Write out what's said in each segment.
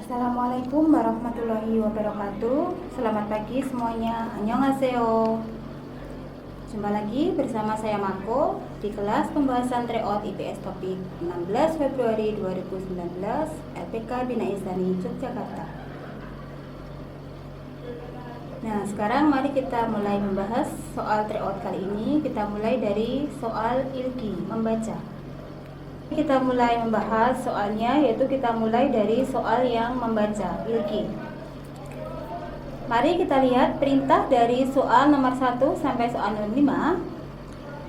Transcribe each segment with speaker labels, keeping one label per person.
Speaker 1: Assalamualaikum warahmatullahi wabarakatuh. Selamat pagi semuanya. Annyeonghaseyo. Jumpa lagi bersama saya Mako di kelas pembahasan tryout IPS topik 16 Februari 2019 LPK Bina Insani Yogyakarta. Nah, sekarang mari kita mulai membahas soal tryout kali ini. Kita mulai dari soal ilki, membaca. Kita mulai membahas soalnya, yaitu kita mulai dari soal yang membaca, ilki. Mari kita lihat perintah dari soal nomor 1 sampai soal nomor 5.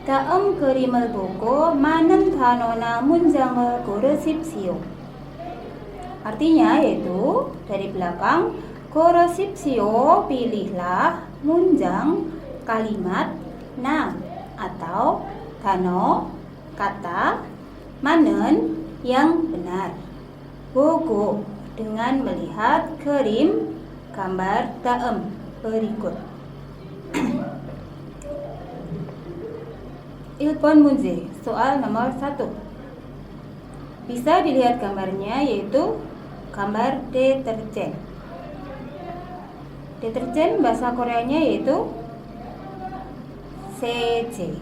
Speaker 1: 다음 그림을 보고 많은 단어나 문장을 고르십시오. Artinya yaitu dari belakang, 고르십시오, pilihlah munjang, kalimat, na atau 단어, kata, manen yang benar. Bogo dengan melihat kerim, gambar daem berikut. 1번 문제, soal nomor 1. Bisa dilihat gambarnya, yaitu gambar deterjen. Deterjen bahasa Koreanya yaitu seje.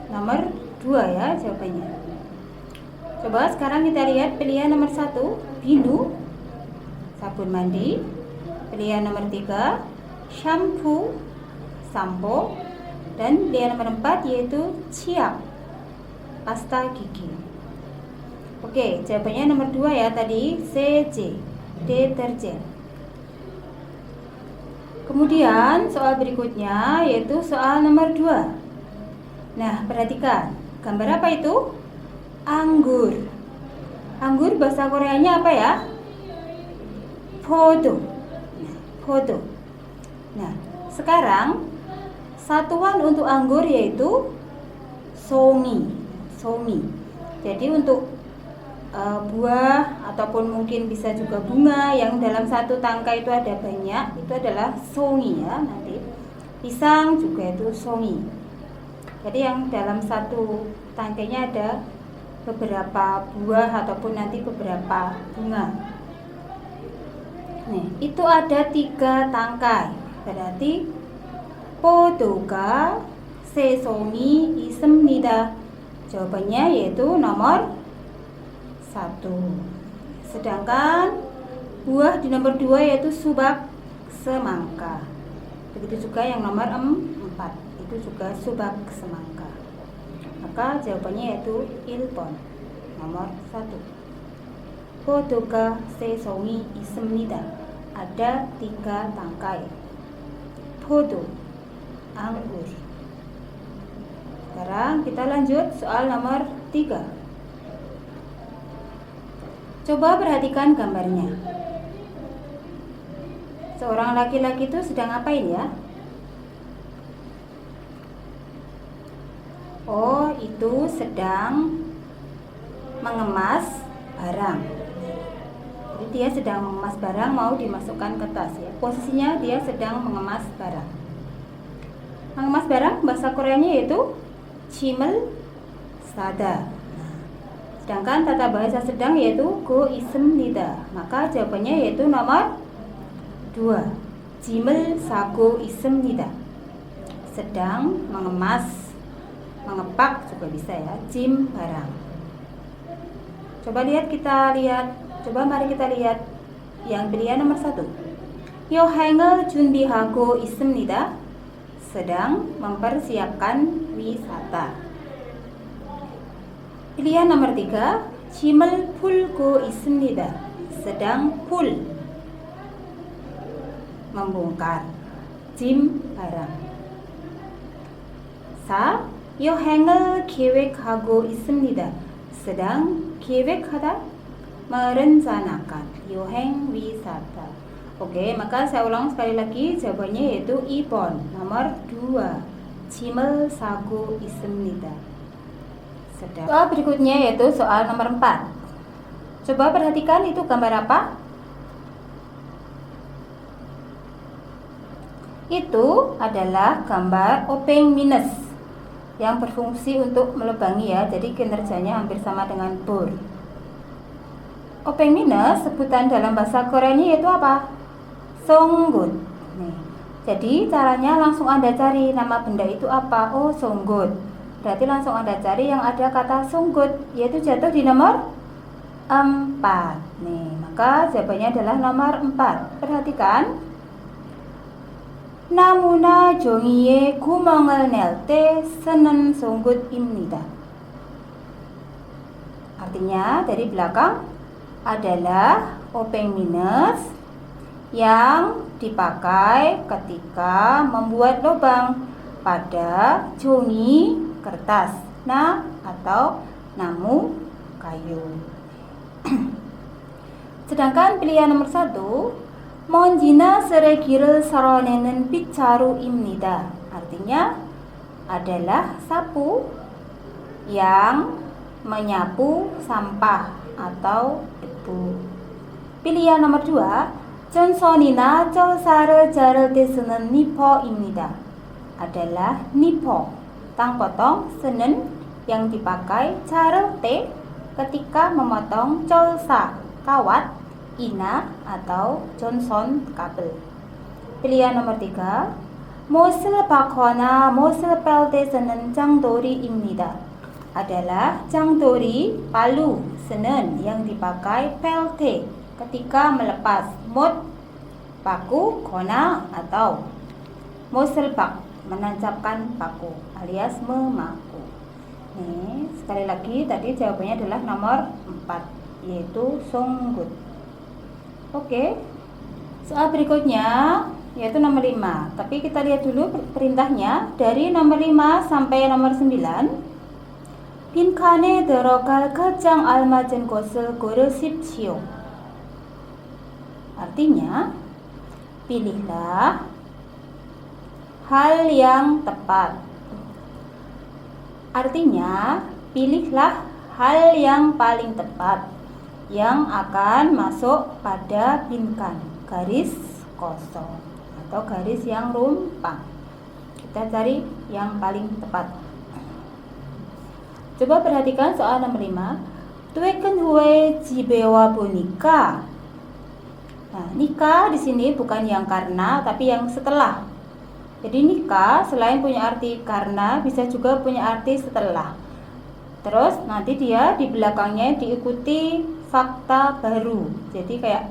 Speaker 1: Nomor 2 ya jawabannya. Coba sekarang kita lihat pilihan nomor 1, binu, sabun mandi. Pilihan nomor 3, shampoo, sampo. Dan pilihan nomor 4 yaitu ciak, pasta gigi. Oke, jawabannya nomor 2 ya tadi, CJ, deterjen. Kemudian soal berikutnya yaitu soal nomor 2. Nah, perhatikan. Gambar apa itu? Anggur. Anggur bahasa Koreanya apa ya? Podo. Podo. Nah, sekarang satuan untuk anggur yaitu songi. Songi. Jadi untuk buah ataupun mungkin bisa juga bunga yang dalam satu tangkai itu ada banyak, itu adalah songi ya. Nanti pisang juga itu songi. Jadi yang dalam satu tangkainya ada beberapa buah ataupun nanti beberapa bunga. Nih, itu ada 3 tangkai. Berarti podo가 세 송이 있습니다. Jawabannya yaitu nomor 1. Sedangkan buah di nomor 2 yaitu subak semangka. Begitu juga yang nomor 4. Itu juga subak semangka. Maka jawabannya yaitu 1번, nomor 1. 포도가 세 송이 있습니다. Ada 3 tangkai. 포도, anggur. Sekarang kita lanjut soal nomor 3. Coba perhatikan gambarnya. Seorang laki-laki itu sedang ngapain ya? Oh, itu sedang mengemas barang. Jadi dia sedang mengemas barang, mau dimasukkan ke tas ya. Posisinya dia sedang mengemas barang. Mengemas barang bahasa Koreanya yaitu chimel sada. Sedangkan tata bahasa sedang yaitu go ismnida. Maka jawabannya yaitu nomor 2. Chimel sago ismnida. Sedang mengemas, mengepak juga bisa ya, jim barang. Mari kita lihat yang pilihan nomor 1. 여행을 준비하고 있습니다. Sedang mempersiapkan wisata. Pilihan nomor 3. 짐을 풀고 있습니다. Sedang pull, membongkar, jim barang. 4. 여행을 계획하고 있습니다. sedang 계획하다, merencanakan, 여행 wisata. Oke, maka saya ulang sekali lagi, jawabannya yaitu 2번, nomor 2. 짐을 싸고 있습니다. Sedang. Soal berikutnya yaitu soal nomor 4. Coba perhatikan itu gambar apa? Itu adalah gambar obeng minus yang berfungsi untuk melubangi ya, jadi kinerjanya hampir sama dengan bor. Openg minus sebutan dalam bahasa Koreanya yaitu apa? Songgut. Nih. Jadi caranya langsung Anda cari nama benda itu apa? Oh, songgut. Berarti langsung Anda cari yang ada kata songgut, yaitu jatuh di nomor 4. Nih, maka jawabannya adalah nomor 4. Perhatikan. 나무나 종이에 구멍을 낼 때 쓰는 송곳입니다. Artinya dari belakang adalah openg minus yang dipakai ketika membuat lubang pada jongi kertas, atau namu kayu. Sedangkan pilihan nomor 1, 먼지나 쓰레기를 썰어내는 빗자루입니다. Artinya adalah sapu yang menyapu sampah atau debu. Pilihan nomor 2, 전선이나 쩔사를 자를 때 쓰는 니퍼입니다. Adalah nipo, tang potong senen yang dipakai 자를 때 ketika memotong 쩔사, kawat, ina atau Johnson kabel. Pilihan nomor 3, 못을 박거나 못을 뺄 때 쓰는 장도리입니다. Adalah 장도리, palu, senen yang dipakai pelte ketika melepas mot, paku, kona atau 못을 박, menancapkan paku alias memaku. Nih, sekali lagi tadi jawabannya adalah nomor 4, yaitu songgut. Oke, soal berikutnya yaitu nomor 5. Tapi kita lihat dulu perintahnya dari nomor 5 sampai nomor 9. 빈칸에 들어갈 가장 알맞은 것을 고르십시오. Artinya, pilihlah hal yang tepat. Artinya, pilihlah hal yang paling tepat yang akan masuk pada pinkan, garis kosong atau garis yang rumpang. Kita cari yang paling tepat. Coba perhatikan soal nomor 5. 퇴근 후에 집에 와 보니까. Nah, nikah di sini bukan yang karena tapi yang setelah. Jadi nikah selain punya arti karena bisa juga punya arti setelah. Terus nanti dia di belakangnya diikuti fakta baru. Jadi kayak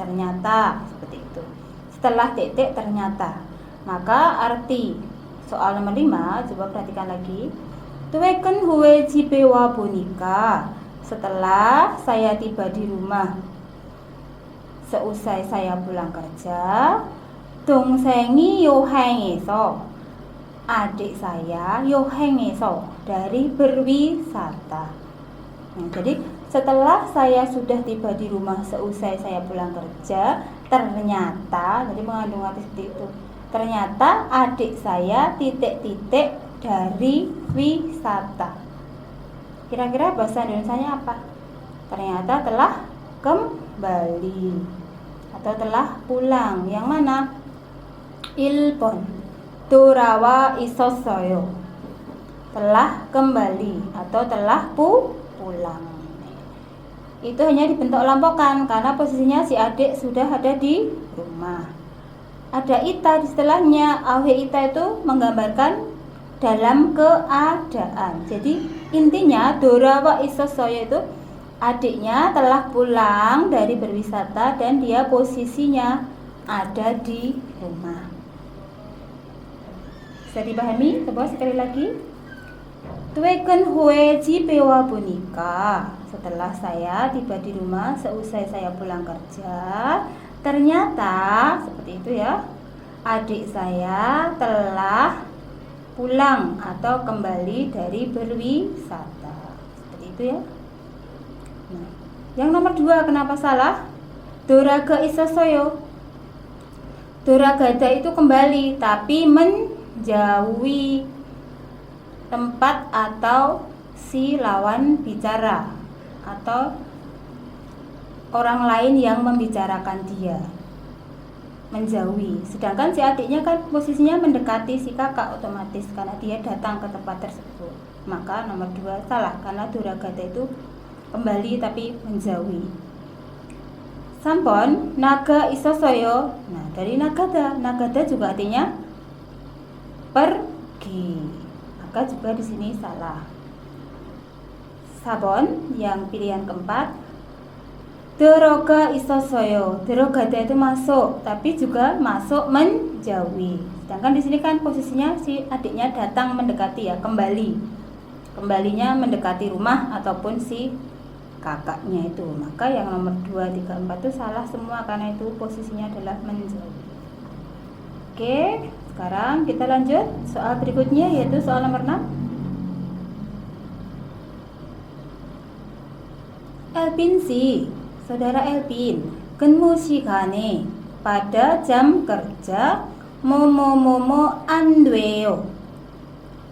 Speaker 1: ternyata seperti itu. Setelah titik ternyata. Maka arti soal nomor 5 coba perhatikan lagi. 퇴근 후에 집에 와 보니까. Setelah saya tiba di rumah, seusai saya pulang kerja, 동생이 여행해서, adik saya 여행해서, dari berwisata. Nah, jadi setelah saya sudah tiba di rumah seusai saya pulang kerja, ternyata, jadi mengandung arti seperti itu. Ternyata adik saya titik-titik dari wisata. Kira-kira bahasa Indonesianya apa? Ternyata telah kembali atau telah pulang. Yang mana? 일본 돌아와 있었어요. Telah kembali atau telah pulang. Itu hanya dibentuk lampokan karena posisinya si adik sudah ada di rumah. Ada ita di setelahnya. Awe ita itu menggambarkan dalam keadaan. Jadi intinya dorawa isosoyo itu adiknya telah pulang dari berwisata dan dia posisinya ada di rumah. Bisa dipahami? Coba sekali lagi. 퇴근 후에 집에 와 보니까. Setelah saya tiba di rumah seusai saya pulang kerja, ternyata seperti itu ya, adik saya telah pulang atau kembali dari berwisata. Seperti itu ya. Nah, yang nomor 2 kenapa salah? Doraga isosoyo. Doragada itu kembali tapi menjauhi tempat atau si lawan bicara atau orang lain yang membicarakan dia, menjauhi. Sedangkan si adiknya kan posisinya mendekati si kakak otomatis karena dia datang ke tempat tersebut. Maka nomor 2 salah karena doragata itu kembali tapi menjauhi. Sampon naga isosoyo. Nah, dari nagada juga artinya pergi. Maka juga di sini salah. Sabon yang pilihan keempat. Deroga isosoyo. Derogada itu masuk, tapi juga masuk menjauhi. Sedangkan di sini kan posisinya si adiknya datang mendekati ya, kembali. Kembalinya mendekati rumah ataupun si kakaknya itu. Maka yang nomor 2, 3, 4 itu salah semua karena itu posisinya adalah menjauhi. Oke, sekarang kita lanjut soal berikutnya yaitu soal nomor 6. Elpin si, saudara Elpin, kenmu sigane pada jam kerja momo andweo.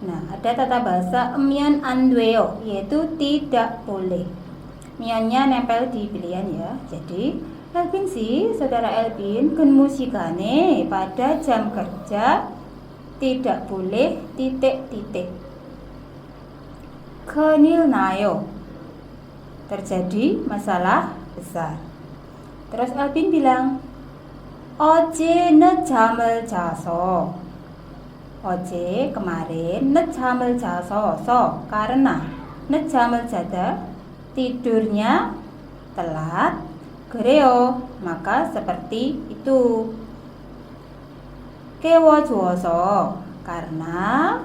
Speaker 1: Nah, ada tata bahasa emyan andweo yaitu tidak boleh. Mionnya nempel di pilihan ya. Jadi Elpin sih, saudara Elpin, kenmu sigane pada jam kerja tidak boleh titik-titik. Kenil nayo, terjadi masalah besar. Terus Elpin bilang, oje ne jamel jaso. Oje kemarin ne jamel jaso, karena ne jamel jada tidurnya telat, gereo, maka seperti itu. Kewo juoso, karena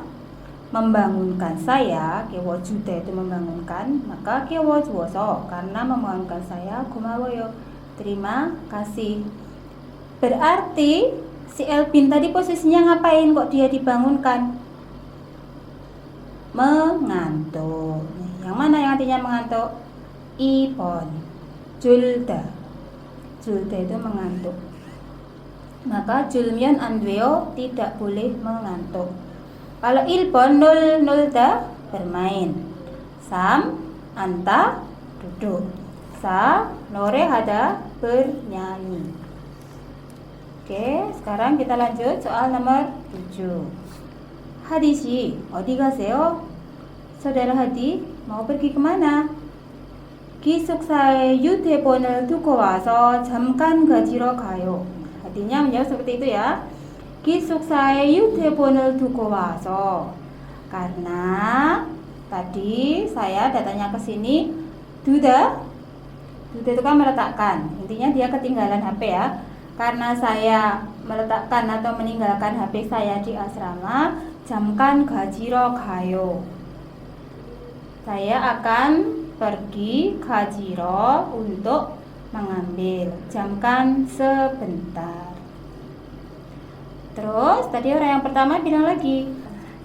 Speaker 1: membangunkan saya, kewo jude itu membangunkan, maka kewo juoso, karena membangunkan saya, gumawoyo, terima kasih. Berarti si Elpin tadi posisinya ngapain kok dia dibangunkan? Mengantuk. Yang mana yang artinya mengantuk? Ipon. Julda. Julda itu mengantuk. Maka julmyon andweo tidak boleh mengantuk. Kalau ilpon nulda bermain. Sam anta duduk. Sa lore hada bernyanyi. Oke, sekarang kita lanjut soal nomor 7. Hadishi, 어디 가세요? Saudara Hadi, mau pergi kemana? 기숙사에 휴대폰을 두고 와서 잠깐 가지러 가요. Hadinya menjawab seperti itu ya. 기숙사에 휴대폰을 두고 와서. Karena tadi saya datangnya ke sini, duda itu kan meletakkan. Intinya dia ketinggalan HP ya. Karena saya meletakkan atau meninggalkan HP saya di asrama, 잠깐 가지러 가요. Saya akan pergi 가지러 untuk mengambil. 잠깐 sebentar. Terus tadi orang yang pertama bilang lagi,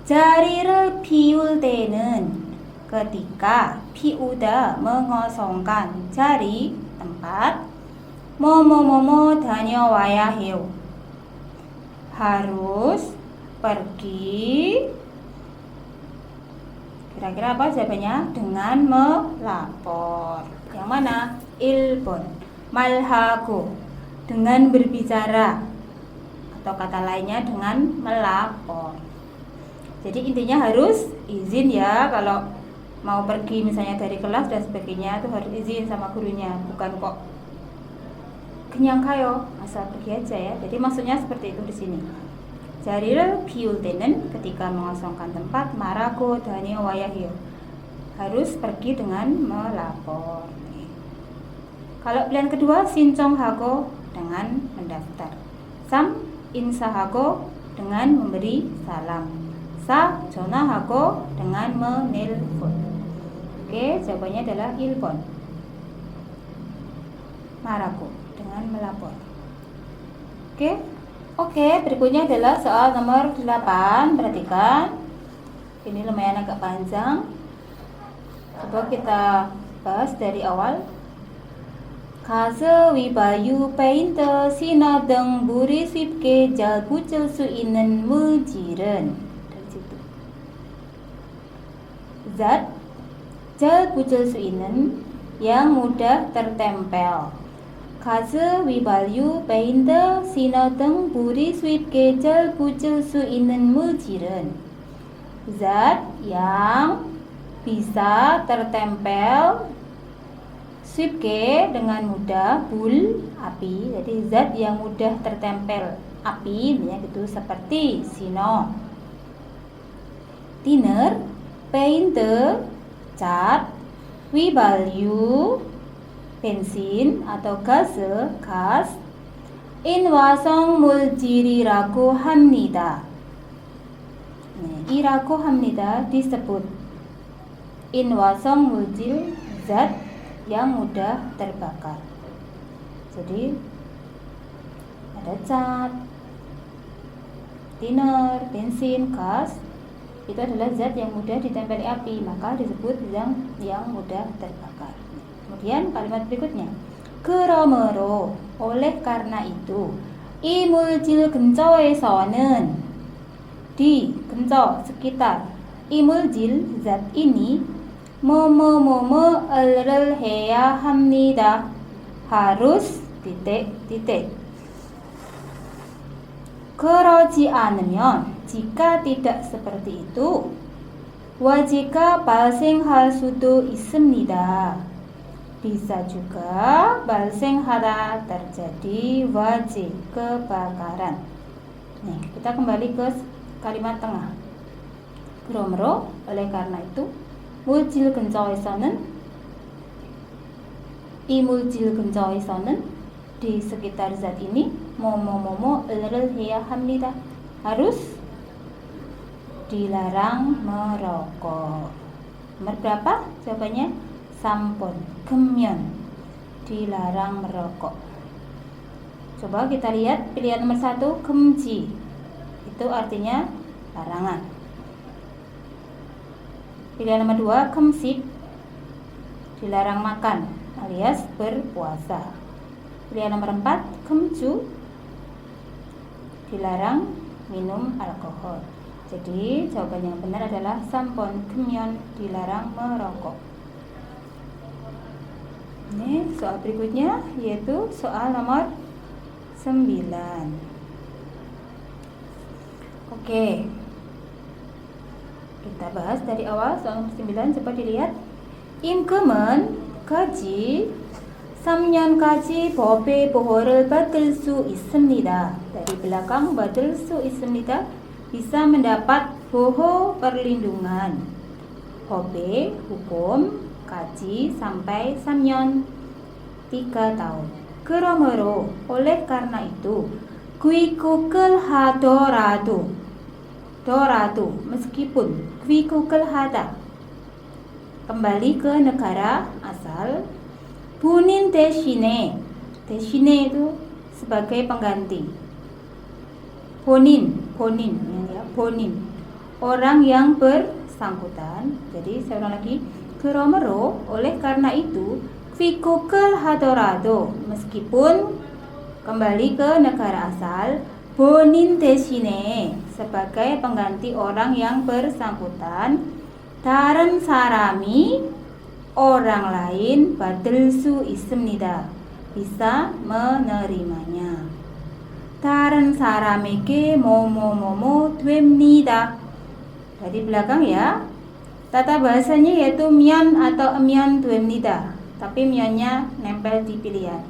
Speaker 1: 자리를 비울 때는 ketika piuda mengosongkan jari tempat 뭐뭐뭐뭐 다녀와야 해요. harus pergi. Kira-kira apa jawabannya? Dengan melapor. Yang mana? Ilpon. Malhago, dengan berbicara. Atau kata lainnya dengan melapor. Jadi intinya harus izin ya. Kalau mau pergi misalnya dari kelas dan sebagainya itu harus izin sama gurunya. Bukan kok 그냥 가요, asal pergi aja ya. Jadi maksudnya seperti itu di sini. 자리를 비울 때는 ketika mengosongkan tempat, 말하고 다녀와야 해요. harus pergi dengan melapor. Kalau pilihan kedua, 신청하고 dengan mendaftar. Sam 인사하고 dengan memberi salam. Sa 전화하고 dengan menelpon. Oke, jawabannya adalah ilpon. 말하고 dengan melapor. Oke, berikutnya adalah soal nomor 8. Perhatikan. Ini lumayan agak panjang. Coba kita bahas dari awal. 가스 위바유 페인트 신호 등 물이 쉽게 잘 붙을 수 있는 물질은 dari situ. Zat 잘 붙을 수 있는 yang mudah tertempel. 가스 위바유 페인트 신호 등 물이 쉽게 잘 붙을 수 있는 물질은 zat yang bisa tertempel 쉽게 dengan mudah, bul api, jadi zat yang mudah tertempel api, ya gitu, seperti sino. Thinner, paint, cat, 위발유, bensin atau gas, 인화성 물질이라고 합니다. 이라고 합니다 disebut inwasong multil, zat yang mudah terbakar. Jadi ada cat, thinner, bensin, gas, itu adalah zat yang mudah ditempeli api, maka disebut yang mudah terbakar. Kemudian kalimat berikutnya, 그러므로, oleh karena itu, 이 물질 근처에서는, di 근처, sekitar, 이 물질, zat ini, 뭐뭐뭐뭐를 해야 합니다. harus titik. 그러지 않으면, jika tidak seperti itu, wajika 발생할 수도 있습니다. Bisa juga 발생하다, terjadi, wajib, kebakaran. Nih, kita kembali ke kalimat tengah. 그러므로, oleh karena itu, 물질 근처에서는, 이 물질 근처에서는, di sekitar zat ini, 뭐뭐뭐뭐를 해야 합니다. harus dilarang merokok. Nomor berapa? Jawabannya sampun, 금연, dilarang merokok. Coba kita lihat pilihan nomor 1, 금지, itu artinya larangan. Pilihan nomor 2, 금식, dilarang makan alias berpuasa. Pilihan nomor 4, 금주, dilarang minum alkohol. Jadi jawaban yang benar adalah sampun, 금연, dilarang merokok. Ini soal berikutnya yaitu soal nomor 9. Oke, kita bahas dari awal soal nomor 9. Coba dilihat. 임금은 가지 3년까지 법의 보호를 받을 수 있습니다. Dari belakang, 받을 수 있습니다, bisa mendapat boho, perlindungan, 법의, hukum, kaji, sampai 3년, 3 tahun. 그러므로, oleh karena itu, 귀국을 하더라도, meskipun, 귀국을 하다, kembali ke negara asal, 본인 대신에 itu sebagai pengganti, 본인, orang yang bersangkutan. Jadi saya ulang lagi, 그러므로, oleh karena itu, 귀국을 하더라도, meskipun kembali ke negara asal, 본인 대신에 sebagai pengganti orang yang bersangkutan, 다른 사람이, orang lain, 받을 수 있습니다, bisa menerimanya. 다른 사람에게 뭐뭐뭐뭐 됩니다. Dari belakang ya. Tata bahasanya yaitu mian atau emian 됩니다, tapi miannya nempel di pilihan.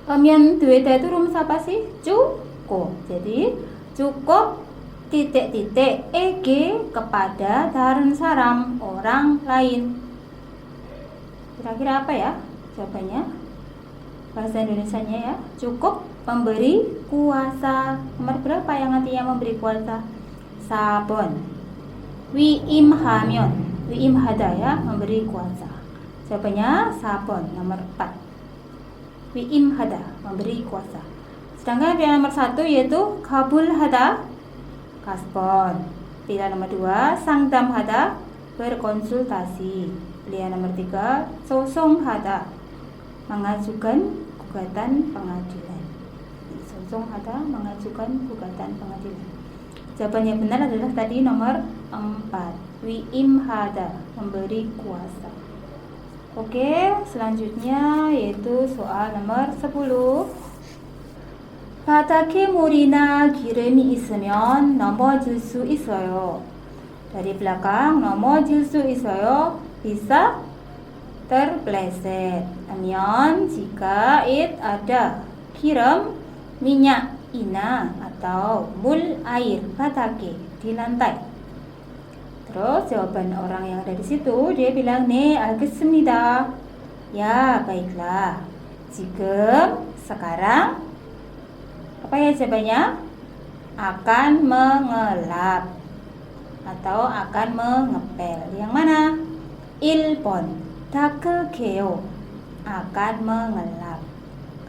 Speaker 1: Emian 됩니다 itu rumus apa sih? Cukup. Jadi cukup titik-titik eg kepada daran saram, orang lain. Kira-kira apa ya jawabannya? Bahasa Indonesianya ya, cukup memberi kuasa. Nomor berapa yang artinya memberi kuasa? Sabon. 위임하면, 위임하다 ya, memberi kuasa. Jawabannya sabon, nomor 4. 위임하다, memberi kuasa. Sedangkan pilihan nomor 1 yaitu kabul하다, gaspol. Pilihan nomor 2, 상담하다, berkonsultasi. Pilihan nomor 3, 소송하다, mengajukan gugatan pengadilan. 소송하다, mengajukan gugatan pengadilan. Jawaban yang benar adalah tadi nomor 4, 위임하다, memberi kuasa. Oke, selanjutnya yaitu soal nomor 10. 바닥에 물이나 기름이 있으면 넘어질 수 있어요. Dari belakang, 넘어질 수 있어요, bisa terpleset. Amion jika it ada kiram minyak ina atau mul air batake di lantai. Terus jawaban orang yang ada di situ dia bilang 네 알겠습니다. Ya baiklah. Jika sekarang apa ya jawabannya? Akan mengelap atau akan mengepel. Yang mana? 1번 닦을게요. Akan mengelap.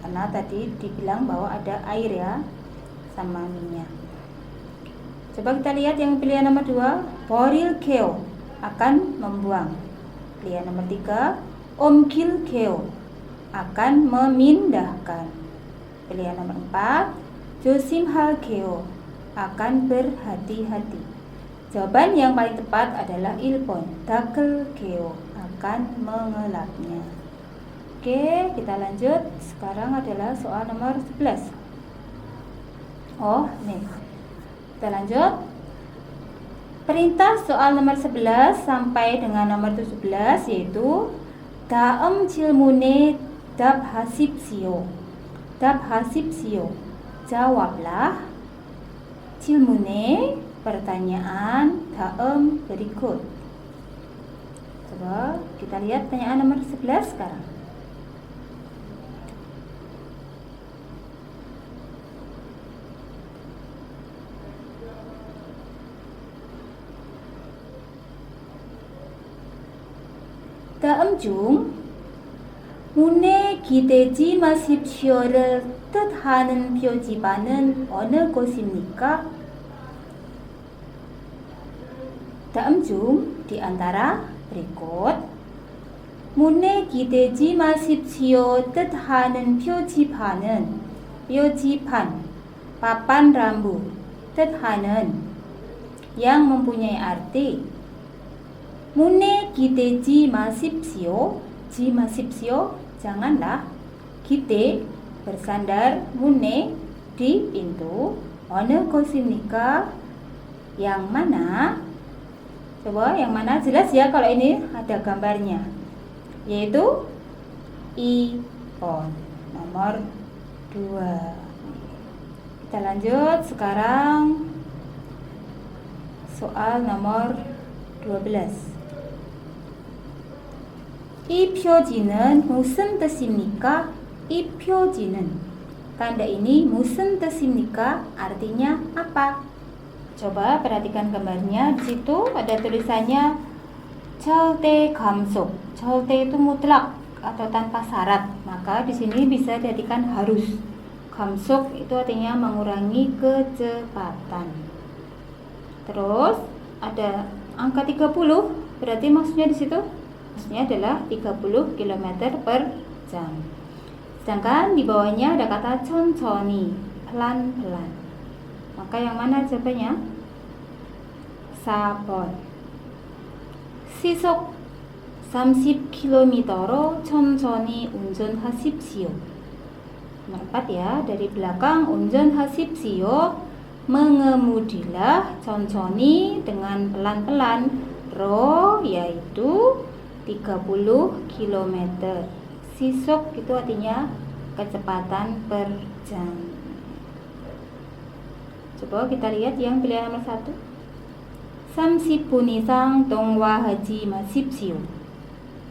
Speaker 1: Karena tadi dibilang bahwa ada air ya sama minyak. Coba kita lihat yang pilihan nomor 2, 버릴게요. Akan membuang. Pilihan nomor 3, 옮길게요. Akan memindahkan. Pilihan nomor 4, 조심할게요. Akan berhati-hati. Jawaban yang paling tepat adalah 1번 닦을게요. Akan mengelapnya. Oke, kita lanjut. Sekarang adalah soal nomor 11. Oh, nih. Kita lanjut. Perintah soal nomor 11 sampai dengan nomor 17 yaitu 다음 질문에 답하십시오. 답하십시오. Jawablah 질문에 pertanyaan dalam berikut. Coba kita lihat pertanyaan nomor 11 sekarang. 다음 중 문에 기대지 마십시오를 뜻하는 표지판은 어느 곳입니까? 다음 중 di antara berikut 문에 기대지 마십시오 뜻하는 표지판은 표지판 papan rambu 뜻하는 yang mempunyai arti 문에 기대지 마십시오. 지 마십시오. Janganlah. 기대 bersandar 문에 di pintu. 어느 곳입니까? Yang mana? Coba yang mana? Jelas ya kalau ini ada gambarnya. Yaitu I-pon nomor 2. Kita lanjut sekarang soal nomor 12. 이 표지는 무슨 뜻입니까? 이 표지는 tanda ini 무슨 뜻입니까? Artinya apa? Coba perhatikan gambarnya. Di situ ada tulisannya 절대 감속. 절대 itu mutlak atau tanpa syarat. Maka di sini bisa diartikan harus. Kamsuk itu artinya mengurangi kecepatan. Terus ada angka 30. Berarti maksudnya di situ maksudnya adalah 30 km per jam. Sedangkan di bawahnya ada kata 천천히, pelan-pelan. Maka yang mana jawabannya? 4번. 시속 30km로 천천히 운전하십시오. Nomor 4 ya, dari belakang 운전하십시오. Mengemudilah 천천히 dengan pelan-pelan. Ro yaitu 30 km. Sisok itu artinya kecepatan per jam. Coba kita lihat yang pilihan nomor 1. 30분 이상 통화하지 마십시오.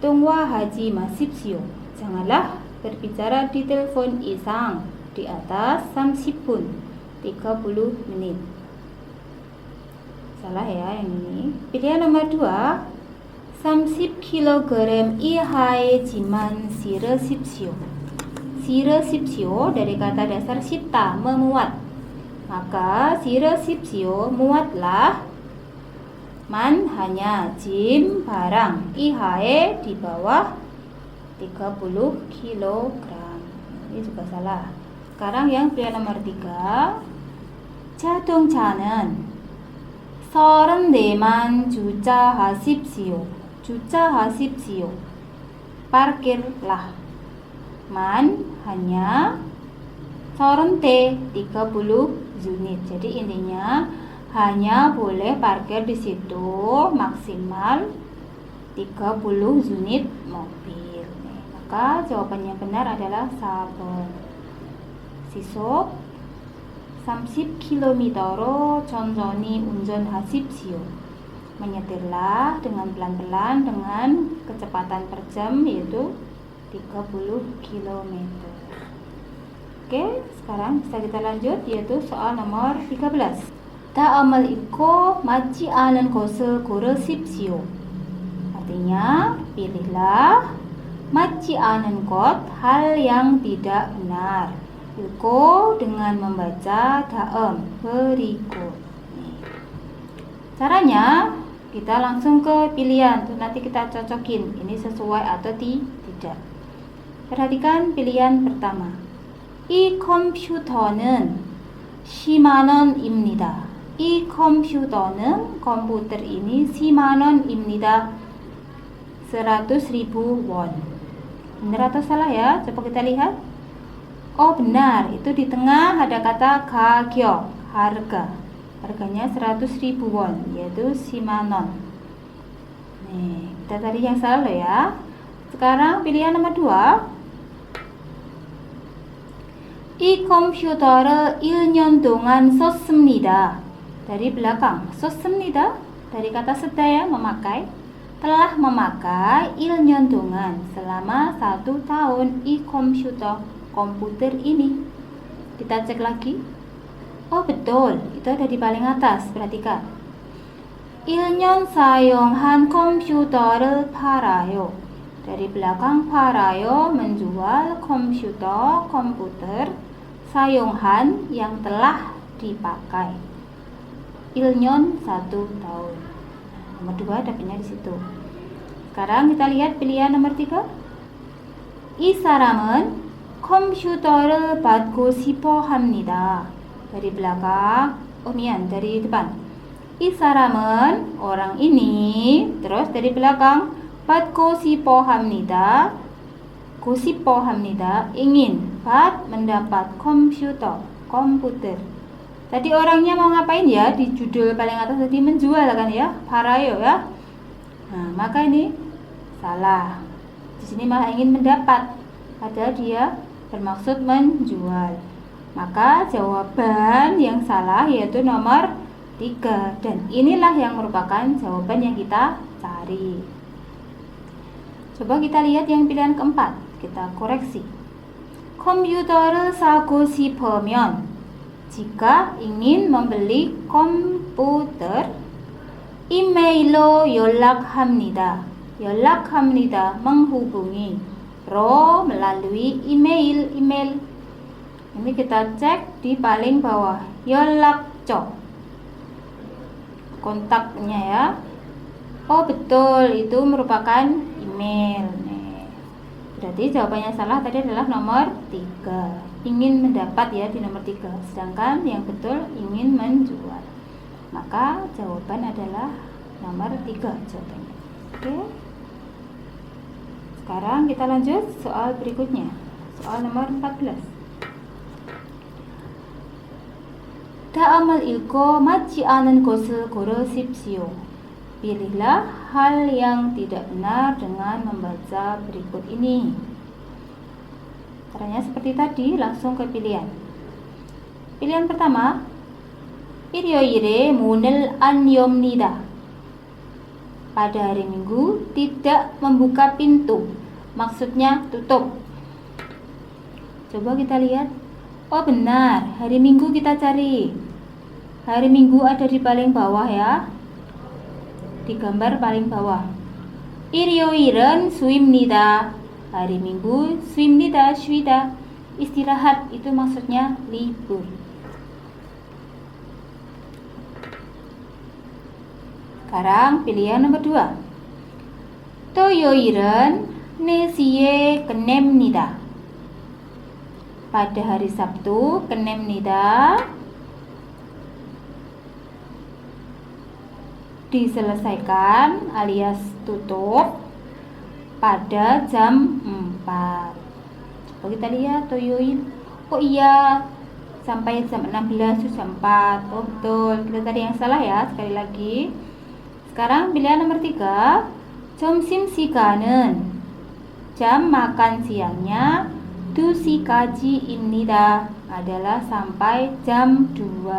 Speaker 1: 통화하지 마십시오. Janganlah berbicara di telepon isang di atas 30분, 30 menit. Salah ya yang ini. Pilihan nomor 2. 30kg 이하의 짐만 실으십시오. 실으십시오 dari kata dasar sita, memuat. Maka 실으십시오, muatlah. Man hanya jim barang, ihae di bawah 30 kg. Ini juga salah. Sekarang yang pilihan nomor 3. 자동차는 34만 주차하십시오. 주차하십시오. Parkirlah. Man hanya 30 unit. Jadi intinya hanya boleh parkir di situ maksimal 30 unit mobil. Maka jawabannya benar adalah 4번. 시속 30km로 천천히 운전하십시오. Menyetirlah dengan pelan-pelan dengan kecepatan per jam yaitu 30 km. Oke, sekarang bisa kita lanjut yaitu soal nomor 13. 다음을 읽고 맞지 않은 것을 고르십시오. Artinya, pilihlah 맞지 않은 것, hal yang tidak benar. 읽고 dengan membaca dalam berikut. Caranya, kita langsung ke pilihan. Nanti kita cocokin, ini sesuai atau tidak. Perhatikan pilihan pertama. 이 컴퓨터는 10만 원입니다. 이 컴퓨터는 komputer ini 10만 원입니다. 100.000 won. Benar atau salah ya? Coba kita lihat. Oh benar, itu di tengah ada kata 가격, harga. Harganya 100.000 won, yaitu 10만 원. Nih, kita tadi yang salah ya. Sekarang pilihan nomor 2. 이 컴퓨터를 1년 동안 썼습니다. Dari belakang, 썼습니다. Dari kata 쓰다 ya, memakai. Telah memakai 1년 동안, selama 1 tahun komputer ini. Kita cek lagi. Oh betul, itu ada di paling atas. Perhatikan. 1년 사용한 컴퓨터를 팔아요. Dari belakang 팔아요, menjual komputer 사용한 yang telah dipakai. 1년 1 tahun. Nomor 2 dapatnya di situ. Sekarang kita lihat pilihan nomor 3. 이 사람은 컴퓨터를 받고 싶어 합니다. Dari belakang, dari depan. 이 사람은 orang ini, terus dari belakang 받고 싶어 합니다. 고싶어 합니다. ingin, mendapat komputer. Tadi orangnya mau ngapain ya? Di judul paling atas tadi menjual kan ya? 팔아요 ya. Nah, maka ini salah. Di sini malah ingin mendapat. Padahal dia bermaksud menjual. Maka jawaban yang salah yaitu nomor 3. Dan inilah yang merupakan jawaban yang kita cari. Coba kita lihat yang pilihan keempat. Kita koreksi. 컴퓨터를 사고 싶으면, jika ingin membeli komputer, 이메일로 연락합니다. 연락합니다, menghubungi. 로, melalui email. Ini kita cek di paling bawah. 연락처, kontaknya ya. Oh betul, itu merupakan email. Nih. Berarti jawabannya salah tadi adalah nomor 3. Ingin mendapat ya di nomor 3. Sedangkan yang betul ingin menjual. Maka jawaban adalah nomor 3 jawabannya. Oke. Sekarang kita lanjut soal berikutnya. Soal nomor 14. 다음을 읽고 맞지 않은 것을 고르십시오. Pilihlah hal yang tidak benar dengan membaca berikut ini. Caranya seperti tadi, langsung ke pilihan. Pilihan pertama, 일요일에 문을 안 엽니다. Pada hari Minggu tidak membuka pintu. Maksudnya tutup. Coba kita lihat. Oh benar, hari Minggu kita cari. Hari Minggu ada di paling bawah ya. Di gambar paling bawah. 일요일은 쉬입니다. Hari Minggu 쉬입니다, 쉬다. Istirahat itu maksudnya libur. Sekarang pilihan nomor 2. 토요일은 4시에 끝냅니다. Pada hari Sabtu 끝냅니다. Diselesaikan alias tutup pada jam 4. Coba kita lihat 토요일. Oh iya, sampai jam 16 itu jam 4. Oh betul, kita tadi yang salah ya. Sekali lagi. Sekarang pilihan nomor 3. 점심 시간은 jam makan siangnya 2시까지입니다 adalah sampai jam 2.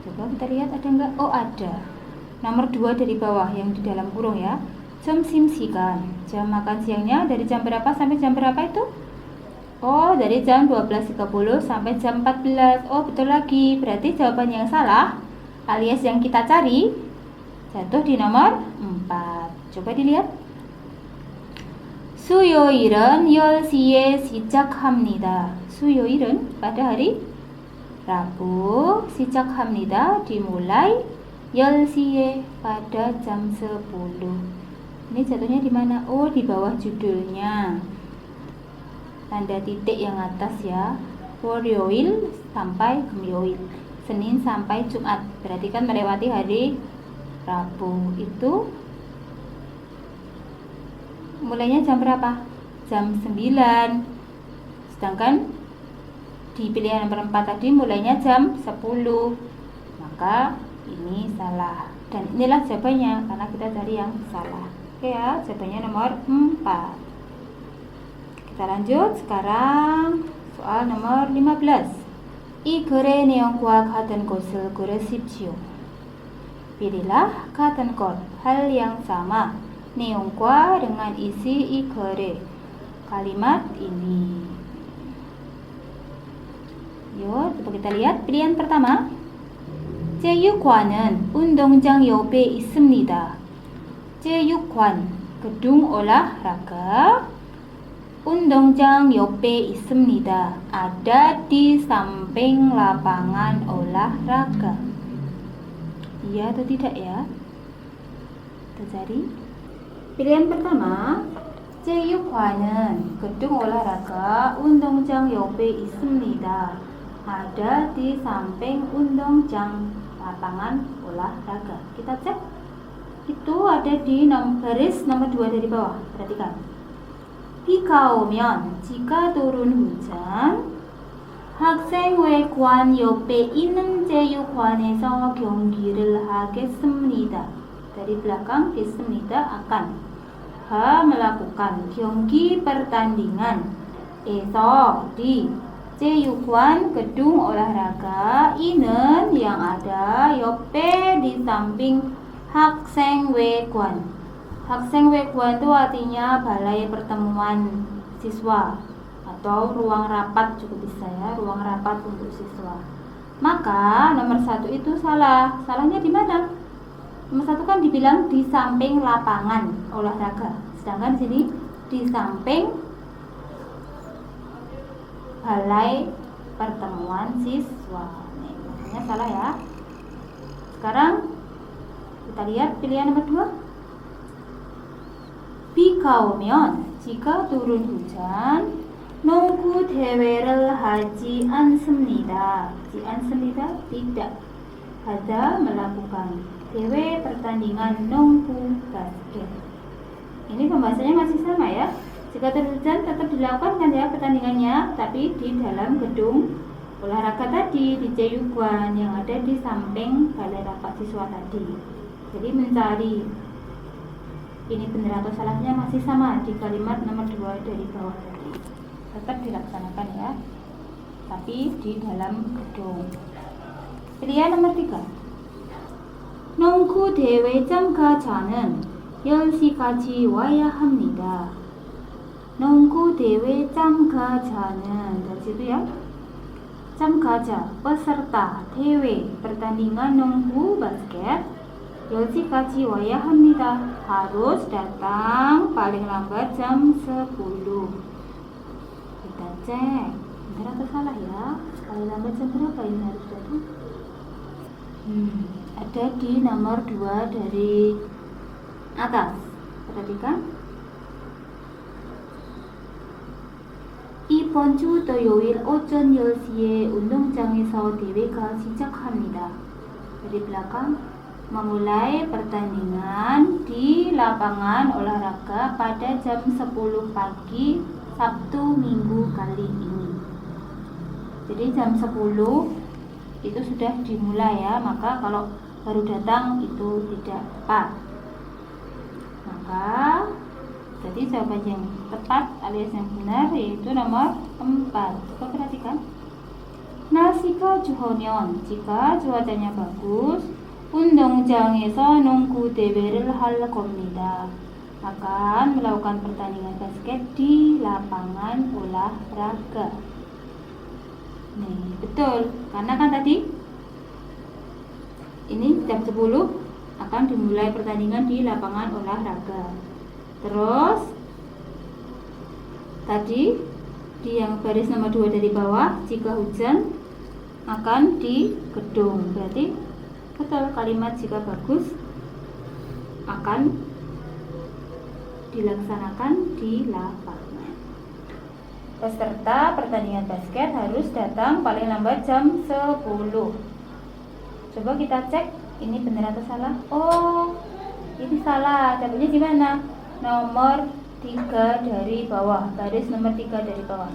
Speaker 1: Coba kita lihat ada enggak? Oh ada. Nomor 2 dari bawah yang di dalam kurung ya. 점심 시간. Jam makan siangnya dari jam berapa sampai jam berapa itu? Oh, dari jam 12.30 sampai jam 14. Oh, betul lagi. Berarti jawaban yang salah alias yang kita cari jatuh di nomor 4. Coba dilihat. 수요일은 10시에 시작합니다. 수요일은 pada hari Rabu, 시작합니다 dimulai 10시에 pada jam 10. Ini jatuhnya di mana? Oh, di bawah judulnya. Tanda titik yang atas ya. 월요일 sampai 금요일. Senin sampai Jumat. Berarti kan melewati hari Rabu. Itu mulainya jam berapa? Jam 9. Sedangkan di pilihan nomor 4 tadi mulainya jam 10. Maka ini salah. Dan inilah jawabannya karena kita cari yang salah. Oke ya, jawabannya nomor 4. Kita lanjut sekarang soal nomor 15. 이 글의 내용과 같은 것을 고르십시오. Pilihlah 같은 것, hal yang sama. 내용과 dengan isi 이 글의 kalimat ini. Yuk, coba kita lihat pilihan pertama. 체육관은 운동장 옆에 있습니다. 체육관, gedung olahraga. 운동장 옆에 있습니다. Ada di samping lapangan olahraga. Iya atau tidak ya? Kita cari. Pilihan pertama, 체육관은 gedung olahraga. 운동장 옆에 있습니다. Ada di samping 운동장, lapangan olahraga. Kita cek. Itu ada di baris nomor 2 dari bawah. Perhatikan. 비가 오면, jika turun hujan, 학생회관 옆에 있는 체육관에서 경기를 하겠습니다. Dari belakang 있습니다 akan melakukan 경기 pertandingan eso di 체육관 gedung olahraga i는 yang ada 옆에 di samping 학생회관. 학생회관 itu artinya balai pertemuan siswa atau ruang rapat juga bisa ya, ruang rapat untuk siswa. Maka nomor 1 itu salah. Salahnya di mana? Nomor 1 kan dibilang di samping lapangan olahraga. Sedangkan sini di samping balai pertemuan siswa. Nih, makanya salah ya. Sekarang kita lihat pilihan nomor 2. 비가 오면, jika turun hujan, 농구 대회를 하지 않습니다. 하지 않습니다, tidak. Ada melakukan 대회 pertandingan 농구 basket. Ini pembahasannya masih sama ya. Jika turun hujan tetap dilakukan kan ya pertandingannya, tapi di dalam gedung olahraga tadi di 체육관 yang ada di samping balai rapat siswa tadi. Jadi mencari ini benar atau salahnya masih sama di kalimat nomor 2 dari bawah tadi. Tetap dilaksanakan ya, tapi di dalam gedung. Pilihan nomor 3. 농구 대회 참가자는 10시까지 와야 합니다. 농구 대회 참가자는 dari situ ya. 참가자, peserta 대회 pertandingan 농구 basket 10시까지 와야 합니다. Harus datang paling lambat jam 10. Kita cek benar atau salah ya. Paling lambat jam berapa ini harus datang? Ada di nomor 2 dari atas. Perhatikan. 이번 주 토요일 오전 10시에 운동장에서 대회가 시작합니다. Dari belakang, memulai pertandingan di lapangan olahraga pada jam 10 pagi Sabtu Minggu kali ini. Jadi jam 10 itu sudah dimulai ya, maka kalau baru datang itu tidak tepat. Maka jadi jawaban yang tepat alias yang benar yaitu nomor 4. Coba perhatikan. 날씨가 좋으면 jika cuacanya bagus, 운동장에서 농구 대회를 할 겁니다. Akan melakukan pertandingan basket di lapangan olahraga. Nih, betul. Karena kan tadi ini jam 10 akan dimulai pertandingan di lapangan olahraga. Terus tadi di yang baris nomor 2 dari bawah, jika hujan akan di gedung. Berarti betul kalimat jika bagus akan dilaksanakan di lapangan. Peserta pertandingan basket harus datang paling lambat jam 10. Coba kita cek ini benar atau salah. Oh, ini salah. Dapatnya di mana? Nomor 3 dari bawah, baris nomor 3 dari bawah.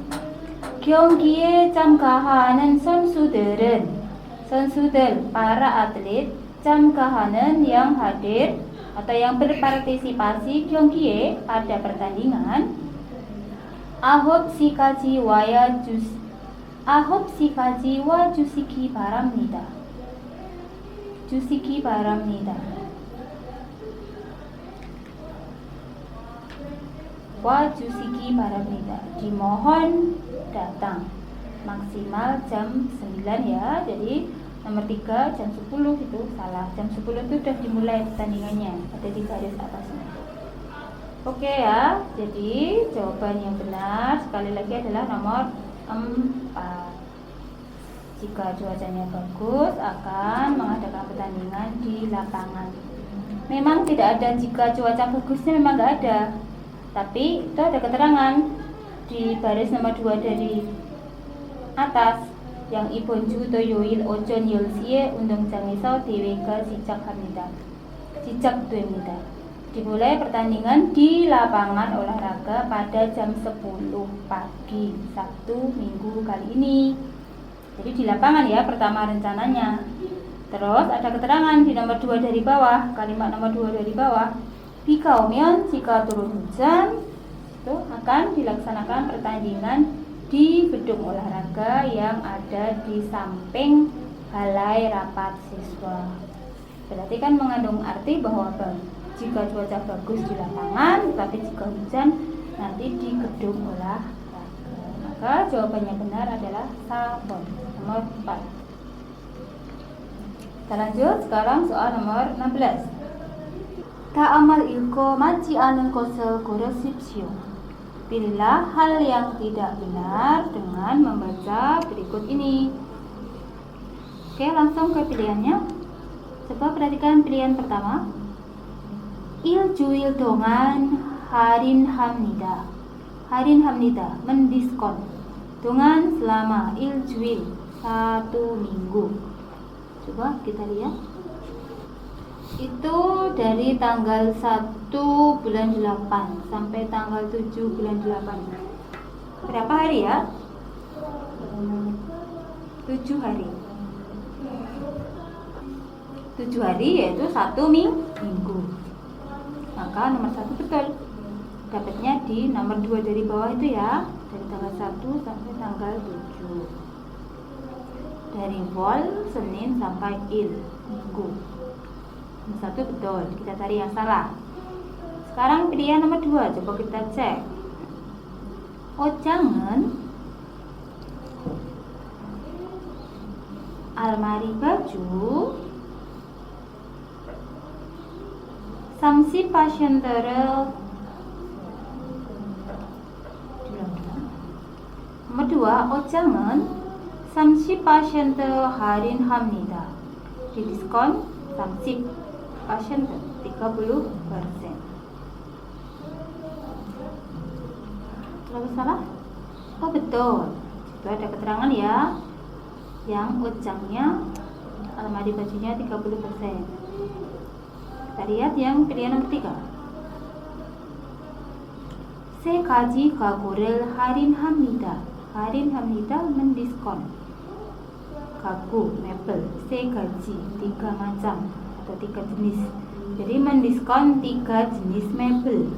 Speaker 1: 경기에 참가하는 선수들, para atlet, 참가하는 yang hadir atau yang berpartisipasi 경기에 pada pertandingan 9시까지 와 주시기 바랍니다. 주시기 바랍니다. Wa jusiki baramida, dimohon datang maksimal jam 9 ya. Jadi nomor 3 jam 10 itu salah. Jam 10 itu sudah dimulai pertandingannya, ada di garis atasnya. Oke ya. Jadi jawaban yang benar sekali lagi adalah nomor 4. Jika cuacanya bagus akan mengadakan pertandingan di lapangan. Memang tidak ada jika cuaca bagusnya, memang nggak ada. Tapi itu ada keterangan di baris nomor 2 dari atas yang 이번 주 토요일 오전 10시에 운동장에서 대회가 시작됩니다. Dimulai pertandingan di lapangan olahraga pada jam 10 pagi Sabtu Minggu kali ini. Jadi di lapangan ya pertama rencananya. Terus ada keterangan di nomor 2 dari bawah, kalimat nomor 2 dari bawah. Bi가 오면 jika turun hujan itu akan dilaksanakan pertandingan di gedung olahraga yang ada di samping balai rapat siswa. Berarti kan mengandung arti bahwa jika cuaca bagus di lapangan, tapi jika hujan nanti di gedung olahraga. Maka jawabannya benar adalah sabon nomor 4. Kita lanjut sekarang soal nomor 16. 다음을 읽고 맞지 않은 것을 고르십시오. Pilihlah hal yang tidak benar dengan membaca berikut ini. Oke, langsung ke pilihannya. Coba perhatikan pilihan pertama. 일주일 동안 할인합니다. 할인합니다. mendiskon. Dengan selama 일주일, 1 minggu. Coba kita lihat. Itu dari tanggal 1 bulan 8 sampai tanggal 7 bulan 8. Berapa hari ya? 7 hari. 7 hari yaitu 1 minggu. Maka nomor 1 betul. Dapatnya di nomor 2 dari bawah itu ya. Dari tanggal 1 sampai tanggal 7. Dari Wol, Senin sampai Il, Minggu. Nomor 1 betul. Kita cari yang salah. Sekarang pilihan nomor 2. Coba kita cek. Ojangan almari baju 30%를 nomor 2. Ojangan 30% 할인합니다. Didiskon 30%. 30%. Terlalu salah? Oh betul. Itu ada keterangan ya. Yang ojangnya almari bajunya 30%. Kita lihat yang pilihan nomor 3. 세 가지 가구를 할인합니다. 할인합니다. mendiskon. Gagu, mebel, 세 가지, 3 macam atau 3 jenis. Jadi mendiskon 3 jenis mebel.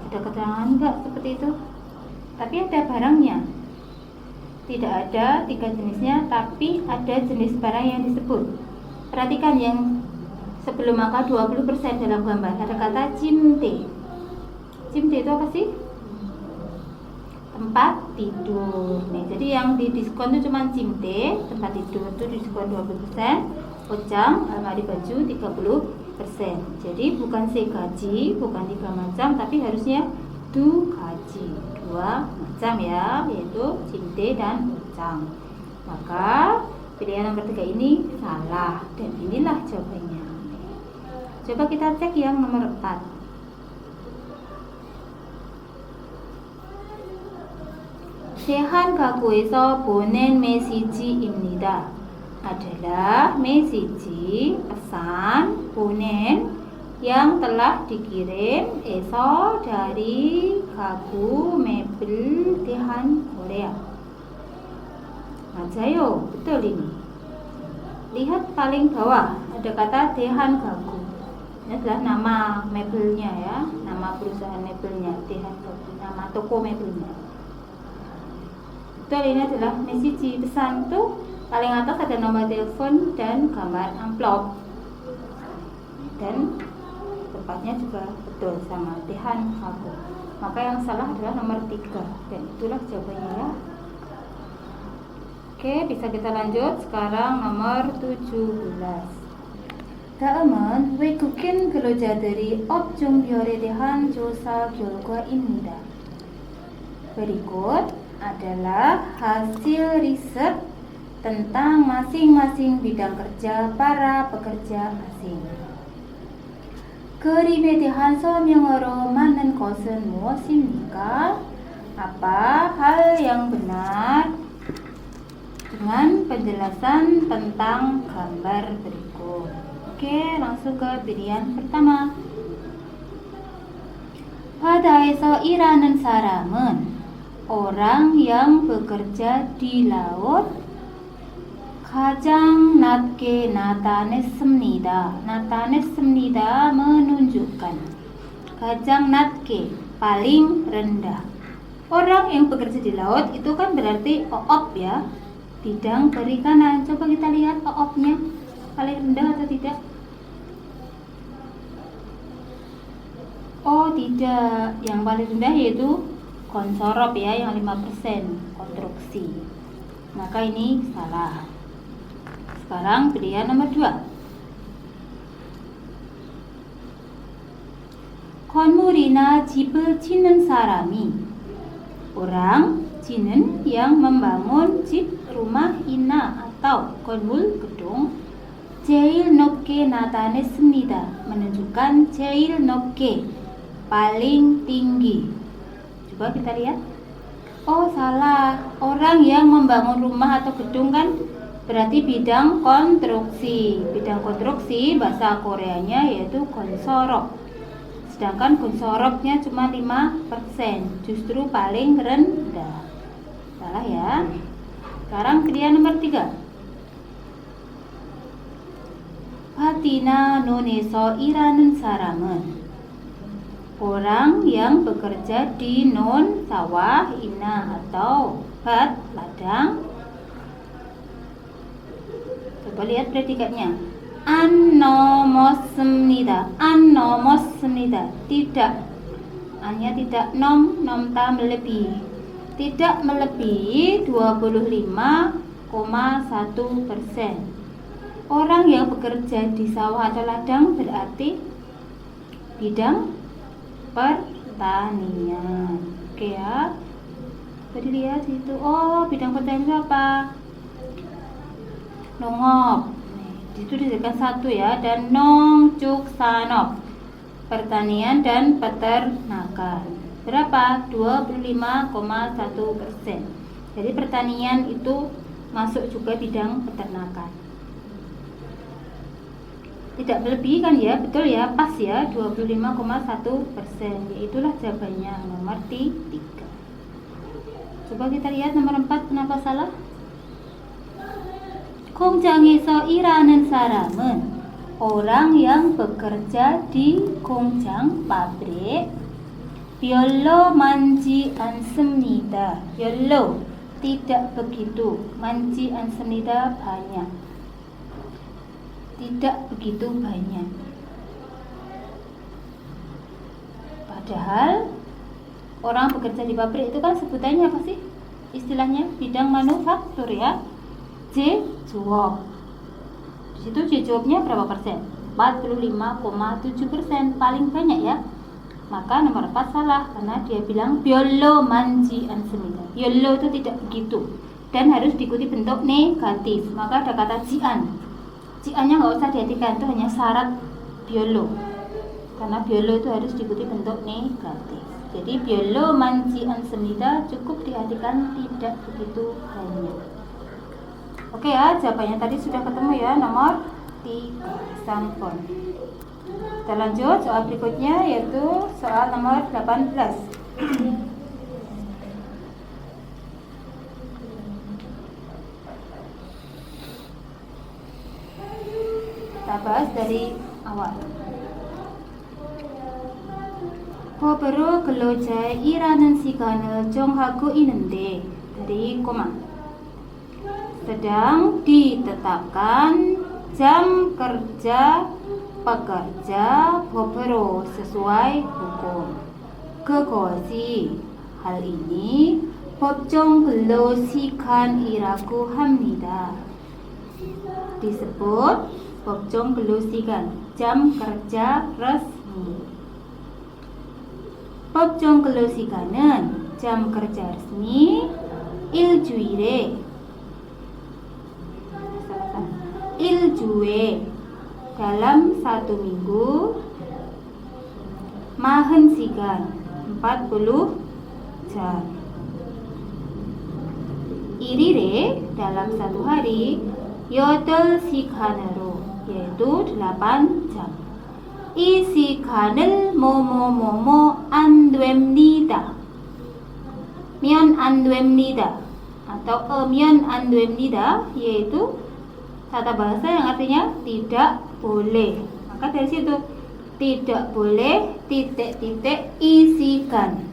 Speaker 1: Ada keterangan enggak seperti itu? Tapi ada barangnya. Tidak ada 3 jenisnya, tapi ada jenis barang yang disebut. Perhatikan yang sebelum angka 20% dalam gambar. Ada kata cimte. Cimte itu apa sih? Tempat tidur. Nih, jadi yang didiskon itu cuma cimte, tempat tidur itu diskon 20%, ojang, almari baju 30%. Jadi bukan segaji, bukan 3 macam, tapi harusnya du gaji, 2 macam ya, yaitu cimte dan ojang. Maka pilihan nomor 3 ini salah, dan inilah jawabannya. Coba kita cek yang nomor 4. 대한가구에서 보낸 메시지입니다. adalah 메시지, pesan, 보낸, yang telah dikirim eso dari 가구 mebel 대한 Korea. 맞아요, betul ini. Lihat paling bawah ada kata 대한 가구. Ini adalah nama mebelnya ya, nama perusahaan mebelnya, 대한 가구, nama toko mebelnya. Betul, ini adalah meseji, pesan tuh paling atas ada nomor telepon dan gambar amplop, dan tempatnya juga betul sama Tehan Kaku. Maka yang salah adalah nomor 3, dan itulah jawabannya ya. Oke, bisa kita lanjut sekarang nomor 17. 다음은 외국인 근로자들이 업종별에 대한 조사 결과입니다. Berikut adalah hasil riset tentang masing-masing bidang kerja para pekerja asing. 그림에 대한 설명으로 맞는 것은 무엇입니까? Apa hal yang benar dengan penjelasan tentang gambar berikut? Oke, langsung ke pilihan pertama. 바다에서 일하는 사람은 orang yang bekerja di laut 가장 낮게 나타냈습니다. 나타냈습니다 menunjukkan. 가장 낮게 paling rendah. Orang yang bekerja di laut itu kan berarti OOP ya, bidang perikanan. Coba kita lihat OOP-nya paling rendah atau tidak? Oh tidak, yang paling rendah yaitu konsorop ya, yang 5% konstruksi. Maka ini salah. Sekarang pilihan nomor 2. 건물이나 집을 짓는 사람이 orang 짓는 yang membangun 집, rumah이나 atau 건물 gedung 제일 높게 나타냈습니다. menunjukkan 제일 높게 paling tinggi. Coba kita lihat. Oh salah, orang yang membangun rumah atau gedung kan berarti bidang konstruksi. Bidang konstruksi bahasa Koreanya yaitu konsorop. Sedangkan konsoropnya cuma 5%, justru paling rendah. Salah ya. Sekarang pilihan nomor 3. 파티나 논에서 일하는 사람은 orang yang bekerja di non, sawah, ina atau bat, ladang. Coba lihat predikatnya. An nomos습니다. An nomos습니다. Tidak. Annya tidak, nom ta melebihi. Tidak melebihi 25,1%. Orang yang bekerja di sawah atau ladang berarti bidang pertanian. Oke ya. Tadi lihat itu. Oh, bidang pertanian itu apa? Nongop. Itu disebutkan 1 ya. Dan nongcuk sanop. Pertanian dan peternakan. Berapa? 25,1%. Jadi pertanian itu masuk juga bidang peternakan. Tidak melebihi kan ya, betul ya, pas ya, 25,1%. Yaitulah jawabannya nomor 3. Coba kita lihat nomor 4, kenapa salah? 공장에서 일하는 사람은 orang yang bekerja di 공장 pabrik 별로 많지 않습니다. 별로 tidak begitu, 많지 않습니다 banyak, tidak begitu banyak. Padahal orang bekerja di pabrik itu kan sebutannya apa sih? Istilahnya bidang manufaktur ya. J-job. Di situ J-jobnya berapa persen? 45,7%, paling banyak ya. Maka nomor 4 salah karena dia bilang 별로 많지 않습니다. 별로 itu tidak begitu dan harus diikuti bentuk negatif. Maka ada kata 지안. 지안nya nggak usah dihatikan, itu hanya syarat 별로. Karena 별로 itu harus diikuti bentuk negatif. Jadi 별로 많지 않습니다 cukup diartikan tidak begitu banyak. Oke ya, jawabannya tadi sudah ketemu ya, nomor 3 sampel. Kita lanjut soal berikutnya yaitu soal nomor 18. Kita bahas dari awal. 법으로 근로자의 일하는 시간을 정하고 있는데 dari koma sedang ditetapkan jam kerja pekerja 법으로 sesuai hukum. 그것이 hal ini 법정 근로시간이라고 합니다. Disebut 법정 근로시간, jam kerja resmi. 법정 근로시간은 jam kerja resmi 일주일에 dalam 1 minggu 40시간 40 jam. 일일에 dalam 1 hari 8시간으로 yaitu 8 jam. 이 시간을 뭐뭐뭐뭐 안 됩니다. 면 안 됩니다 atau 면 안 됩니다 yaitu tata bahasa yang artinya tidak boleh. Maka dari situ tidak boleh titik-titik isikan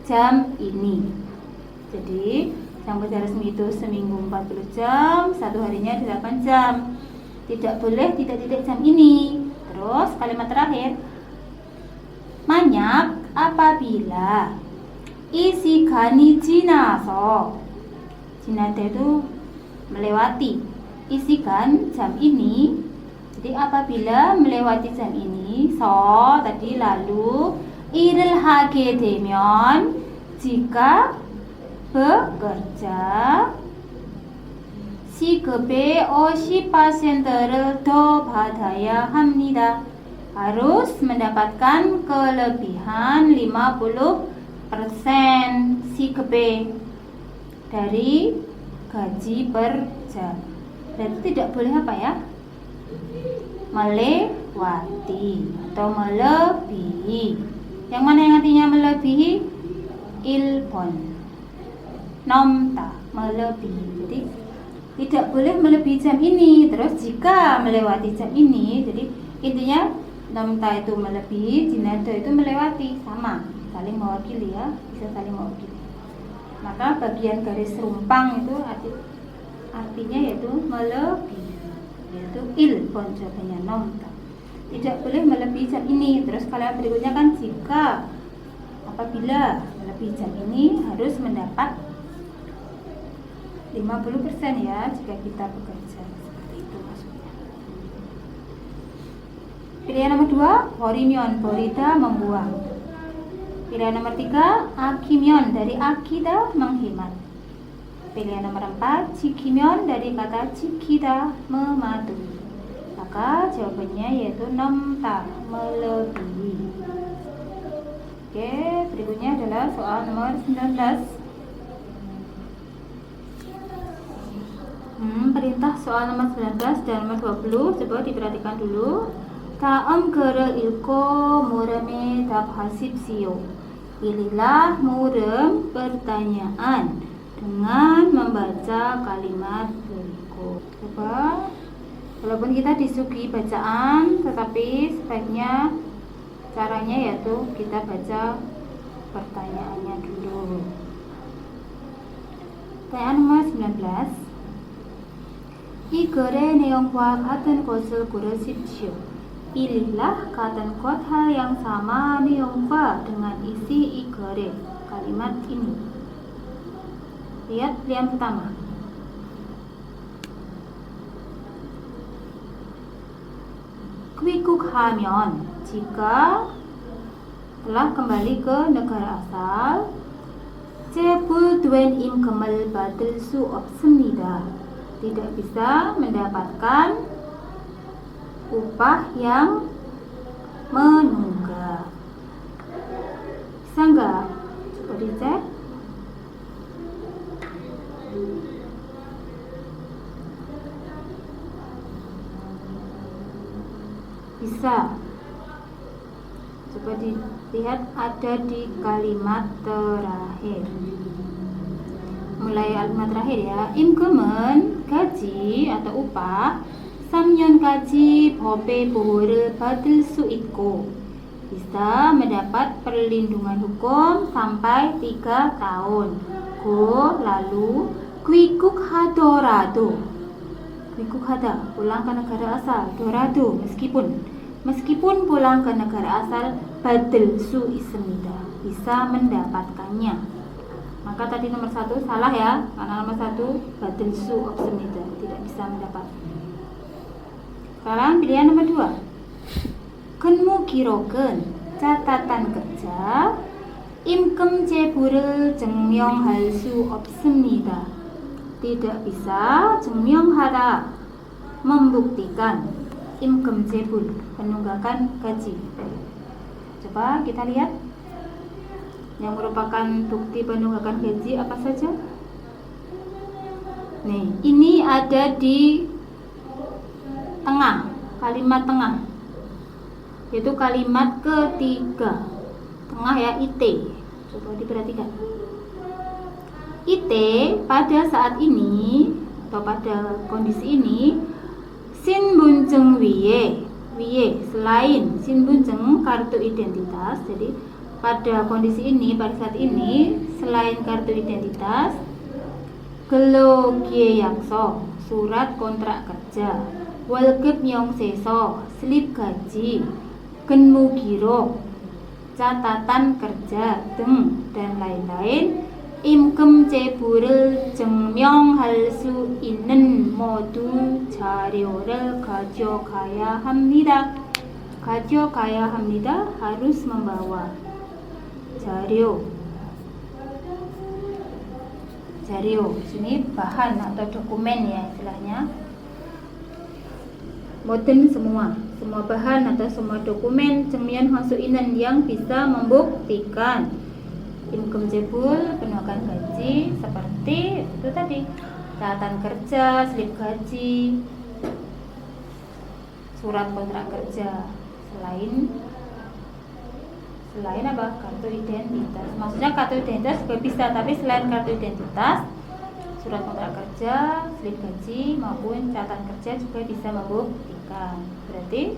Speaker 1: jam ini. Jadi jam kerja resmi itu seminggu 40 jam, 1 harinya 8 jam. Tidak boleh titik-titik jam ini. Terus kalimat terakhir, manyak apabila isikan이 지나서, 지나서 itu melewati, isikan jam ini. Jadi apabila melewati jam ini, so tadi lalu 일을 하게 되면 jika bekerja 시급의 50%를 더 받아야 합니다. Harus mendapatkan kelebihan 50% 시급의 dari gaji per jam. Berarti tidak boleh apa ya? Melewati atau melebihi. Yang mana yang artinya melebihi? Ilpon nomta, melebihi. Jadi tidak boleh melebihi jam ini. Terus jika melewati jam ini, jadi intinya nomta itu melebihi, jinado itu melewati, sama, saling mewakili ya, bisa saling mewakili. Maka bagian garis rumpang itu artinya yaitu melebihi, yaitu ilpon, jawabannya nomta. Tidak boleh melebihi jam ini. Terus kalimat berikutnya kan jika, apabila melebihi jam ini harus mendapat 50% ya jika kita bekerja, seperti itu maksudnya. Pilihan nomor 2, 버리면, 버리다, membuang. Pilihan nomor 3, 아끼면, dari akida, menghemat. Pilihan nomor 4, 지키면, dari kata 지키다, mematuhi. Maka jawabannya yaitu nomta, melebihi. Oke, berikutnya adalah soal nomor 19. Perintah soal nomor 19 dan nomor 20 coba diperhatikan dulu. 다음 글을 읽고 물음에 답하십시오. Pilihlah 물음 pertanyaan dengan membaca kalimat berikut. Coba Walaupun kita disuguhi bacaan, tetapi sebaiknya caranya yaitu kita baca pertanyaannya dulu. Pertanyaan nomor 19. 이 글의 내용과 같은 것을 고르십시오. Pilihlah kata kot hal yang sama neong과 dengan isi i 글의 kalimat ini. Lihat pilihan pertama. 귀국하면 jika telah kembali ke negara asal, 재불된 임금을 받을 수 없습니다. Tidak bisa mendapatkan upah yang menunggak. Bisa nggak? Coba dicek. Bisa. Coba dilihat ada di kalimat terakhir. Mulai kalimat terakhir ya. 임금은 gaji atau upah 3년까지 법의 보호를 받을 수 있고 bisa mendapat perlindungan hukum sampai 3 tahun. Lalu 귀국하더라도 귀국하다 pulang ke negara asal, dorado meskipun pulang ke negara asal, 받을 수 있습니다 bisa mendapatkannya. Maka tadi nomor 1 salah ya, karena nomor 1 받을 수 없습니다 tidak bisa mendapat. Sekarang pilihan nomor 2. 근무 기록은 catatan kerja 임금 제부를 증명할 수 없습니다. Tidak bisa 증명하다 membuktikan 임금 제불 penunggakan gaji. Coba kita lihat yang merupakan bukti penunggakan gaji apa saja. Nih, ini ada di tengah, kalimat tengah, yaitu kalimat ketiga, tengah ya, IT. Coba diperhatikan. IT pada saat ini atau pada kondisi ini 신분증 위에 selain 신분증 kartu identitas. Jadi pada kondisi ini, pada saat ini, selain kartu identitas, 근로계약서 surat kontrak kerja, 월급 명세서 slip gaji, 근무기록 catatan kerja dan lain-lain, 임금 제부를 증명할 수 있는 모든 자료를 가져가야 합니다. 가져가야 합니다. harus membawa 자료. Sini bahan atau dokumen ya istilahnya. Moden semua bahan atau semua dokumen 증명 할 수 있는 yang bisa membuktikan imkum jebul penunggakan gaji seperti itu tadi, catatan kerja, slip gaji, surat kontrak kerja, selain apa? Kartu identitas. Maksudnya kartu identitas juga bisa, tapi selain kartu identitas, surat kontrak kerja, slip gaji maupun catatan kerja juga bisa membuktikan. Berarti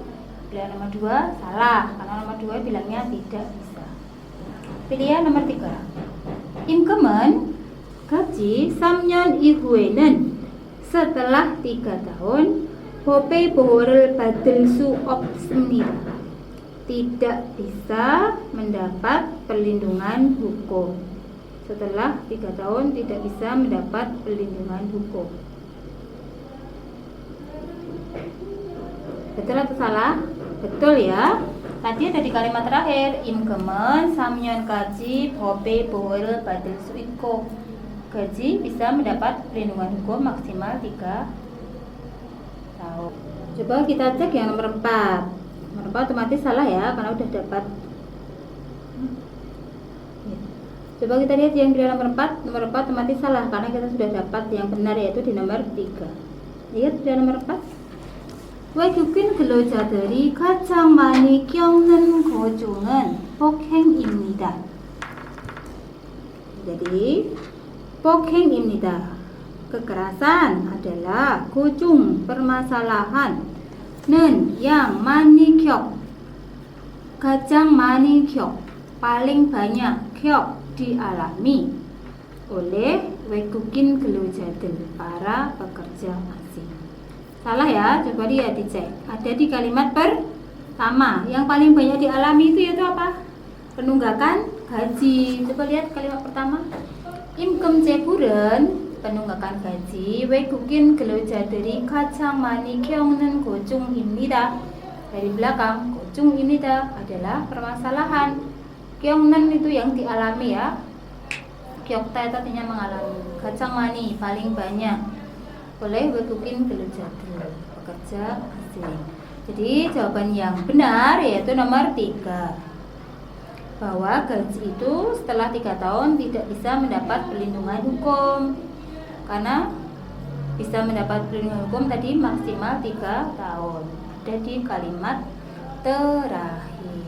Speaker 1: pilihan nomor 2 salah, karena nomor 2 bilangnya tidak bisa. Pilihan nomor 3. 임금은 gaji 3년 이후에는 setelah 3 tahun 법의 보호를 받을 수 없습니다. Tidak bisa mendapat perlindungan hukum. Setelah 3 tahun tidak bisa mendapat perlindungan hukum. Betul atau salah? Betul ya. Tadi ada di kalimat terakhir, 임금은 3년까지 법의 보호를 받을 수 있고, gaji bisa mendapat perlindungan hukum maksimal 3 tahun. Coba kita cek yang nomor 4. Nomor 4 otomatis salah ya, karena udah dapat. Coba kita lihat yang pilihan nomor 4. Nomor 4 otomatis salah, karena kita sudah dapat yang benar, yaitu di nomor 3. Lihat pilihan nomor 4. 외국인 근로자들이 가장 많이 겪는 고통은 폭행입니다. Jadi 폭행입니다. kekerasan adalah kucung permasalahan nen yang manikyok. Kacang manikyok paling banyak kyok dialami oleh wekukin gelojadel, para pekerja asing. Salah ya, coba lihat dicek. Ada di kalimat pertama. Yang paling banyak dialami itu yaitu apa? Penunggakan gaji. Coba lihat kalimat pertama. Imkem ceburen, penunggakan gaji. Wekukin gelojaderi kacang manikyongnen gojung imnida. Dari belakang, gojung imnida adalah permasalahan. Kyongnen itu yang dialami ya. Kyokta itu artinya mengalami. Kacang mani paling banyak oleh wekukin gelojadel, pekerja asing. Jadi jawaban yang benar yaitu nomor 3, bahwa gaji itu setelah 3 tahun tidak bisa mendapat perlindungan hukum. Karena bisa mendapat perlindungan hukum tadi maksimal 3 tahun. Ada di kalimat terakhir.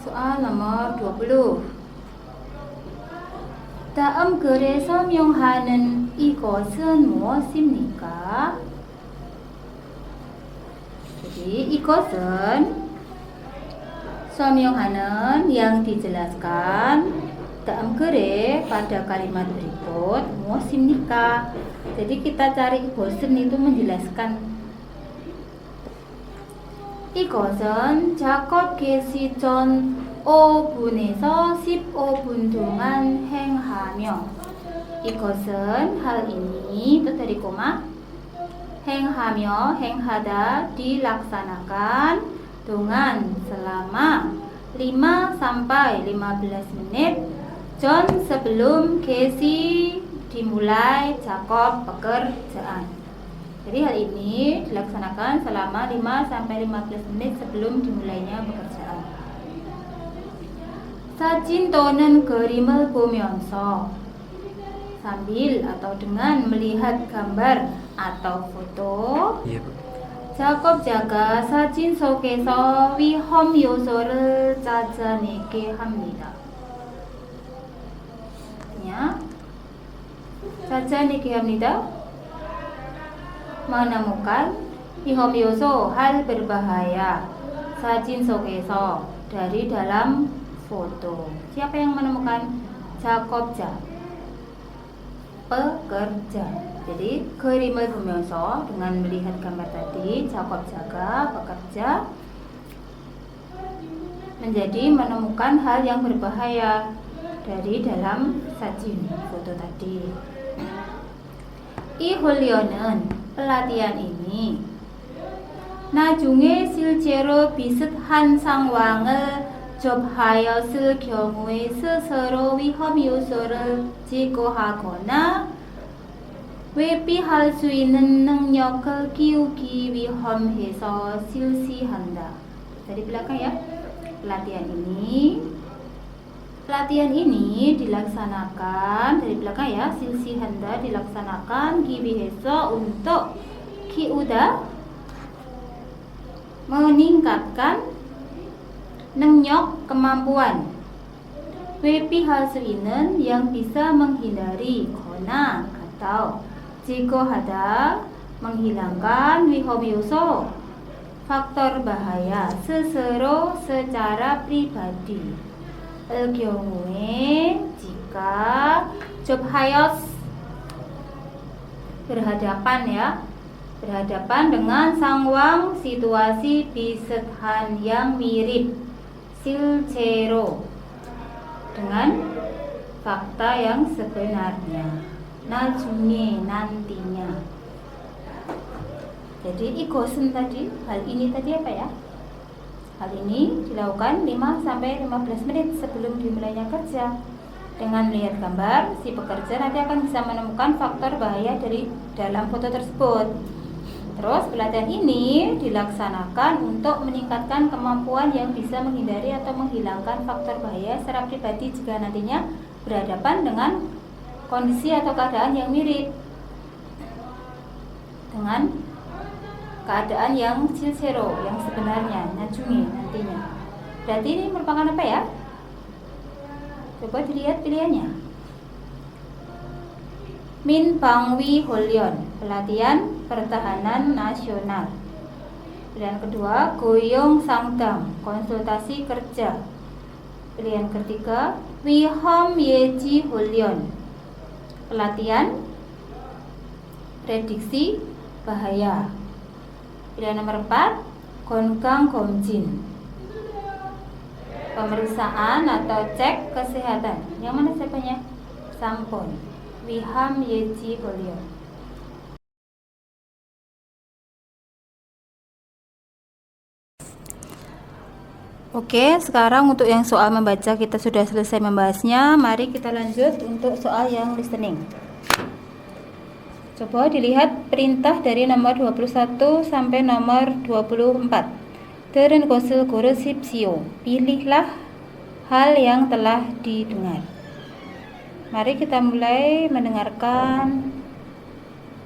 Speaker 1: Soal nomor 20. 다음 글에 설명하는 이것은 무엇입니까? Jadi 이것은 설명하는 yang dijelaskan dalam 글에 pada kalimat berikut 무엇입니까? Jadi kita cari 이것은 itu menjelaskan. 이것은 작업 개시 전 5분에서 15분 동안 행하며. 이것은 hal ini itu dari koma. 행하며, 행하다, dilaksanakan dengan selama 5 sampai 15 menit 전 sebelum 개시 dimulai 작업 pekerjaan. Jadi hal ini dilaksanakan selama 5 sampai 15 menit sebelum dimulainya pekerjaan. 사진 또는 그림을 보면서 sambil atau dengan melihat gambar atau foto. 작업자가 사진 속에서 위험 요소를 찾아내게 합니다. Ya, 찾아내게 합니다. Menemukan 위험 요소, hal berbahaya. 사진 속에서, dari dalam foto. Siapa yang menemukan? 작업자, pekerja. Jadi 그림을 보면서, dengan melihat gambar tadi, 작업자가, pekerja, menjadi menemukan hal yang berbahaya dari dalam sa진, foto tadi. 이 훈련은, pelatihan ini, 나중에 실제로 비슷한 상황을 접하였을 경우에 스스로 위험 요소를 제거하거나 회피할 수 있는 능력을 키우기 위함해서 실시한다. Dari belakang ya. Pelatihan ini dilaksanakan dari belakang ya. 실시한다 dilaksanakan 기위해서 untuk kiuda meningkatkan 능력 kemampuan. 회피할 수 있는 yang bisa menghindari 거나 atau 제거하다 menghilangkan 위험 요소 faktor bahaya 스스로 secara pribadi. 경우에 jika 접하였 berhadapan ya, berhadapan dengan 상황 situasi 비슷한 yang mirip 실제로 dengan fakta yang sebenarnya. 나중에 nantinya. Jadi ikhsan tadi, hal ini tadi apa ya? Hal ini dilakukan 5 sampai 15 menit sebelum dimulainya kerja. Dengan melihat gambar, si pekerja nanti akan bisa menemukan faktor bahaya dari dalam foto tersebut. Terus pelatihan ini dilaksanakan untuk meningkatkan kemampuan yang bisa menghindari atau menghilangkan faktor bahaya secara pribadi jika nantinya berhadapan dengan kondisi atau keadaan yang mirip dengan keadaan yang 실제로, yang sebenarnya, 나중에, nantinya. Berarti ini merupakan apa ya? Coba dilihat pilihannya. Min Pangwi Holyon, pelatihan pertahanan nasional. Pilihan kedua, Goyong Sangdam, konsultasi kerja. Pilihan ketiga, Wiham Yeji Holyon, pelatihan prediksi bahaya. Pilihan nomor 4, Gonkang Gomjin, pemeriksaan atau cek kesehatan. Yang mana siapanya? Sampon. Wiham Yeji Holyon. Oke, sekarang untuk yang soal membaca kita sudah selesai membahasnya. Mari kita lanjut untuk soal yang listening. Coba dilihat perintah dari nomor 21 sampai nomor 24. Terun kosil gorosipsio. Pilihlah hal yang telah didengar. Mari kita mulai mendengarkan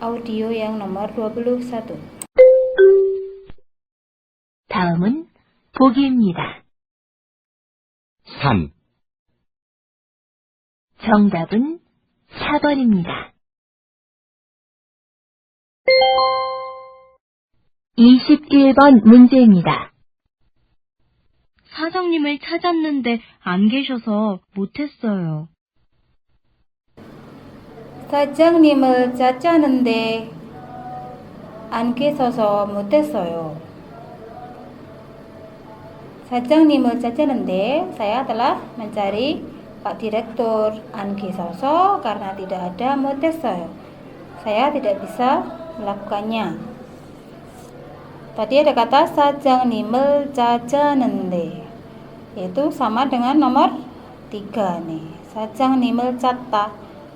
Speaker 1: audio yang nomor 21.
Speaker 2: 다음은 보기입니다.
Speaker 3: 산,
Speaker 2: 정답은 4번입니다. 21번 문제입니다.
Speaker 4: 사장님을 찾았는데 안 계셔서 못했어요.
Speaker 1: 사장님을 찾았는데 안 계셔서 못했어요. 사장님을 찾았는데 saya telah mencari Pak Direktur. 안 계셔서 karena tidak ada, 못했어요 saya tidak bisa melakukannya. Tadi ada kata 사장님을 찾았는데, yaitu sama dengan nomor 3 nih. 사장님을 찾다,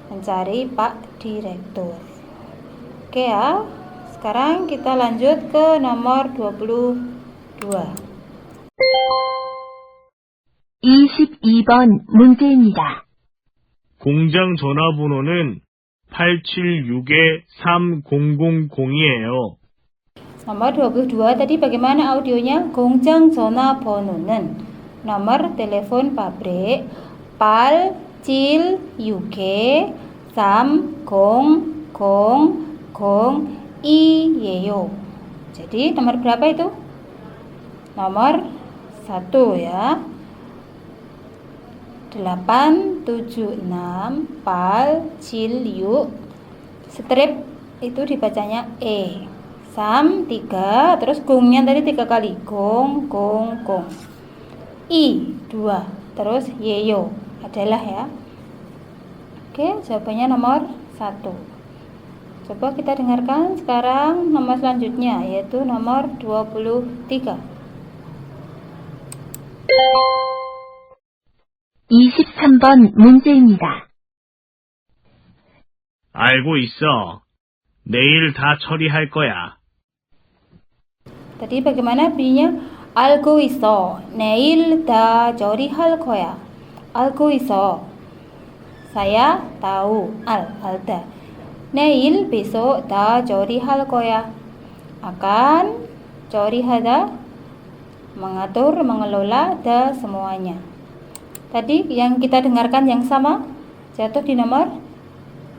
Speaker 1: mencari Pak Direktur. Oke ya. Sekarang kita lanjut ke nomor 22.
Speaker 2: 22번 문제입니다.
Speaker 5: 공장 전화번호는 876-3000이에요.
Speaker 1: Nomor 22 tadi bagaimana audionya? 공장 전화번호는 nomor telepon pabrik 876-3000이에요. Jadi nomor berapa itu? Nomor 1 ya. 876-876 strip itu dibacanya E. Sam 3, terus gongnya tadi 3 kali. Gong, gong, gong. I 2, terus yeyo adalah ya. Oke, jawabannya nomor 1. Coba kita dengarkan sekarang nomor selanjutnya, yaitu nomor 23.
Speaker 2: 23번 문제입니다.
Speaker 5: 알고 있어. 내일 다 처리할 거야.
Speaker 1: Tadi bagaimana bunyinya? 알고 있어. 내일 다 처리할 거야. 알고 있어. Saya tahu. 알다. 내일 besok 다 처리할 거야. Akan 처리하다, mengatur, mengelola, 다 semuanya. Tadi yang kita dengarkan yang sama jatuh di nomor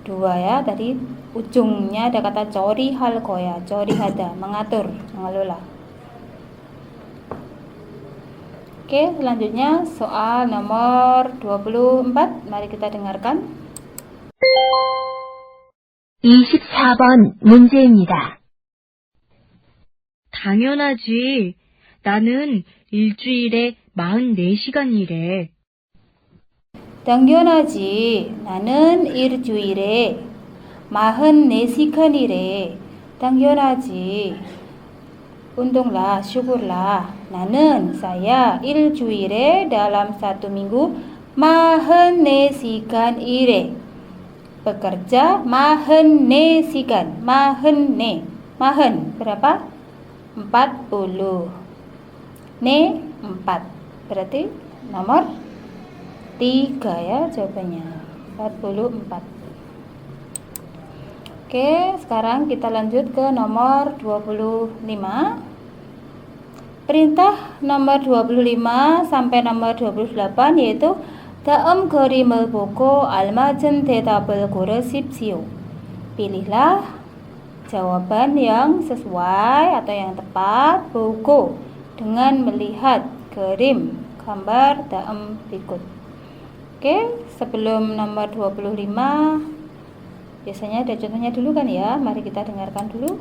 Speaker 1: 2 ya. Tadi ujungnya ada kata 처리할 거야. 처리하다, mengatur, mengelola. Oke, selanjutnya soal nomor 24. Mari kita dengarkan.
Speaker 2: 24번 문제입니다.
Speaker 4: 당연하지. 나는 일주일에 44시간 일해.
Speaker 1: 당연하지. 나는 일주일에 44시간 일해. 당연하지. Untunglah, syukurlah. Nanen, saya iljuire dalam 1 minggu 44시간 일해. Bekerja 44시간. 40 berapa? 40. Ne 4. Berarti nomor 3 ya jawabannya. 44. Oke, sekarang kita lanjut ke nomor 25. Perintah nomor 25 sampai nomor 28 yaitu 다음 그림을 보고 알맞은 대답을 고르십시오. Pilihlah jawaban yang sesuai atau yang tepat buku dengan melihat kirim gambar dalam berikut. Oke, sebelum nomor 25, biasanya ada contohnya dulu kan ya. Mari kita dengarkan dulu.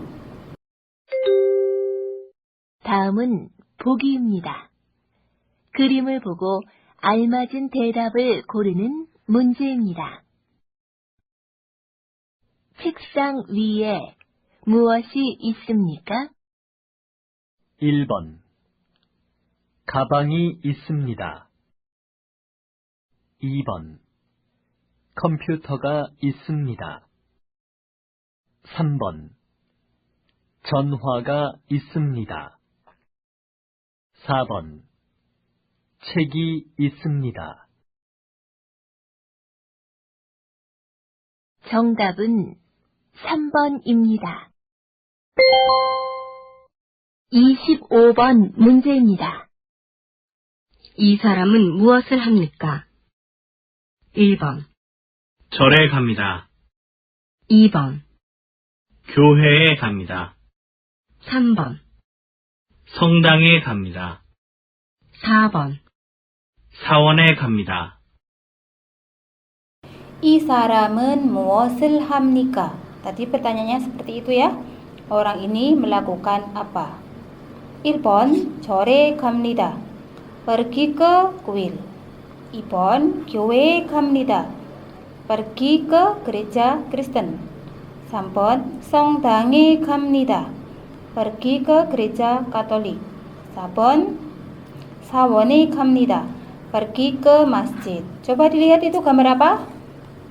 Speaker 2: 다음은 보기입니다. 그림을 보고 알맞은 대답을 고르는 문제입니다. 책상 위에 무엇이 있습니까?
Speaker 3: 1번 가방이 있습니다. 2번 컴퓨터가 있습니다. 3번 전화가 있습니다. 4번 책이 있습니다.
Speaker 2: 정답은 3번입니다. 25번 문제입니다.
Speaker 4: 이 사람은 무엇을 합니까? 1번,
Speaker 5: 절에 갑니다.
Speaker 4: 2번,
Speaker 5: 교회에 갑니다.
Speaker 4: 3번,
Speaker 5: 성당에 갑니다.
Speaker 4: 4번.
Speaker 5: 사원에 갑니다.
Speaker 1: I saram은 muwasil hamnika. Tadi pertanyaannya seperti itu ya. Orang ini melakukan apa? 1번 절에 갑니다. Pergi ke kuil. 2번 교회에 갑니다. Pergi ke gereja Kristen. 3번 성당에 갑니다. Pergi ke gereja Katolik. 4번 사원에 갑니다. Pergi ke masjid. Coba dilihat itu gambar apa?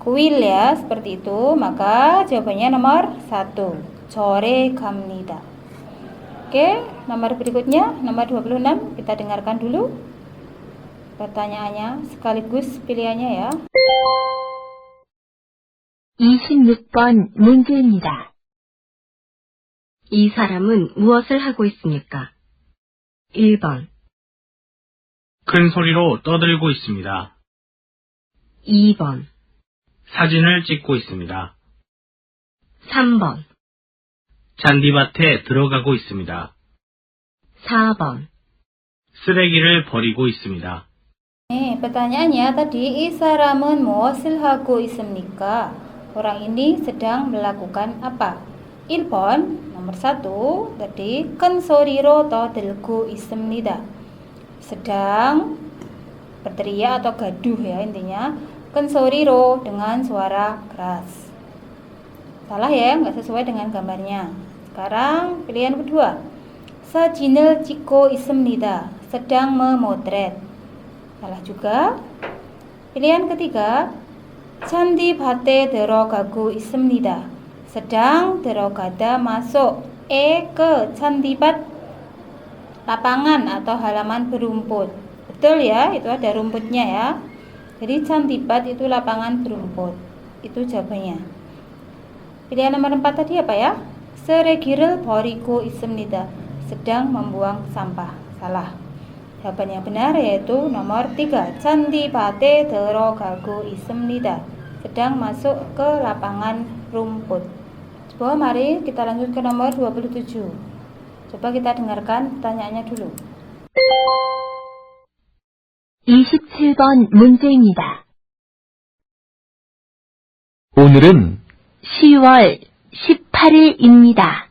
Speaker 1: Kuil ya, seperti itu. Maka jawabannya nomor 1. 절에 갑니다. Oke, nomor berikutnya, nomor 26. Kita dengarkan dulu pertanyaannya sekaligus pilihannya ya.
Speaker 2: 26번 문제입니다.
Speaker 4: 이 사람은 무엇을 하고 있습니까? 1번,
Speaker 5: 큰 소리로 떠들고 있습니다.
Speaker 4: 2번,
Speaker 5: 사진을 찍고 있습니다.
Speaker 4: 3번,
Speaker 5: 잔디밭에 들어가고 있습니다.
Speaker 4: 4번.
Speaker 5: 쓰레기를 버리고 있습니다.
Speaker 1: Pertanyaannya tadi, I saram은 muwasil hago ismnika. Orang ini sedang melakukan apa? 1번, nomor 1 tadi, 큰 소리로 떠들고 있습니다. Sedang berteriak atau gaduh ya intinya. 큰 소리로 dengan suara keras. Salah ya, nggak sesuai dengan gambarnya. Sekarang pilihan kedua. 사진을 찍고 있습니다. Sedang memotret. Salah juga. Pilihan ketiga. 잔디밭에 들어가고 있습니다. Sedang 들어가다 masuk. Ke 잔디밭, lapangan atau halaman berumput. Betul ya, itu ada rumputnya ya. Jadi 잔디밭 itu lapangan berumput. Itu jawabannya. Pilihan nomor 4 tadi apa ya? 쓰레기를 버리고 있습니다. Sedang membuang sampah. Salah. Jawaban yang benar yaitu nomor 3. 잔디밭에 들어가고 있습니다. Sedang masuk ke lapangan rumput. Coba mari kita lanjut ke nomor 27. Coba kita dengarkan pertanyaannya dulu.
Speaker 2: 27번 문제입니다.
Speaker 3: 오늘은
Speaker 2: 10월 18일입니다.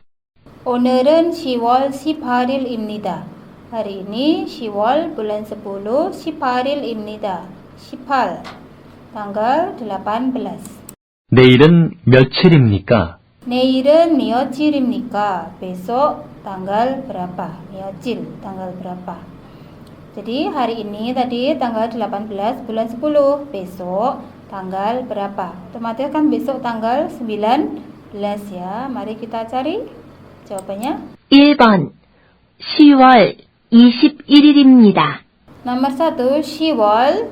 Speaker 1: 오늘은 10월 18일입니다. Hari ini 10월 bulan 10 18일입니다. 18 tanggal 18.
Speaker 3: 내일은 며칠입니까?
Speaker 1: 내일은 며칠입니까? Besok tanggal berapa? 며칠 tanggal berapa? Jadi hari ini tadi tanggal 18 bulan 10. Besok tanggal berapa? Otomatis kan besok tanggal 19 ya. Mari kita cari jawabannya.
Speaker 2: 1번 10월 21일입니다.
Speaker 1: Nomor 1 10월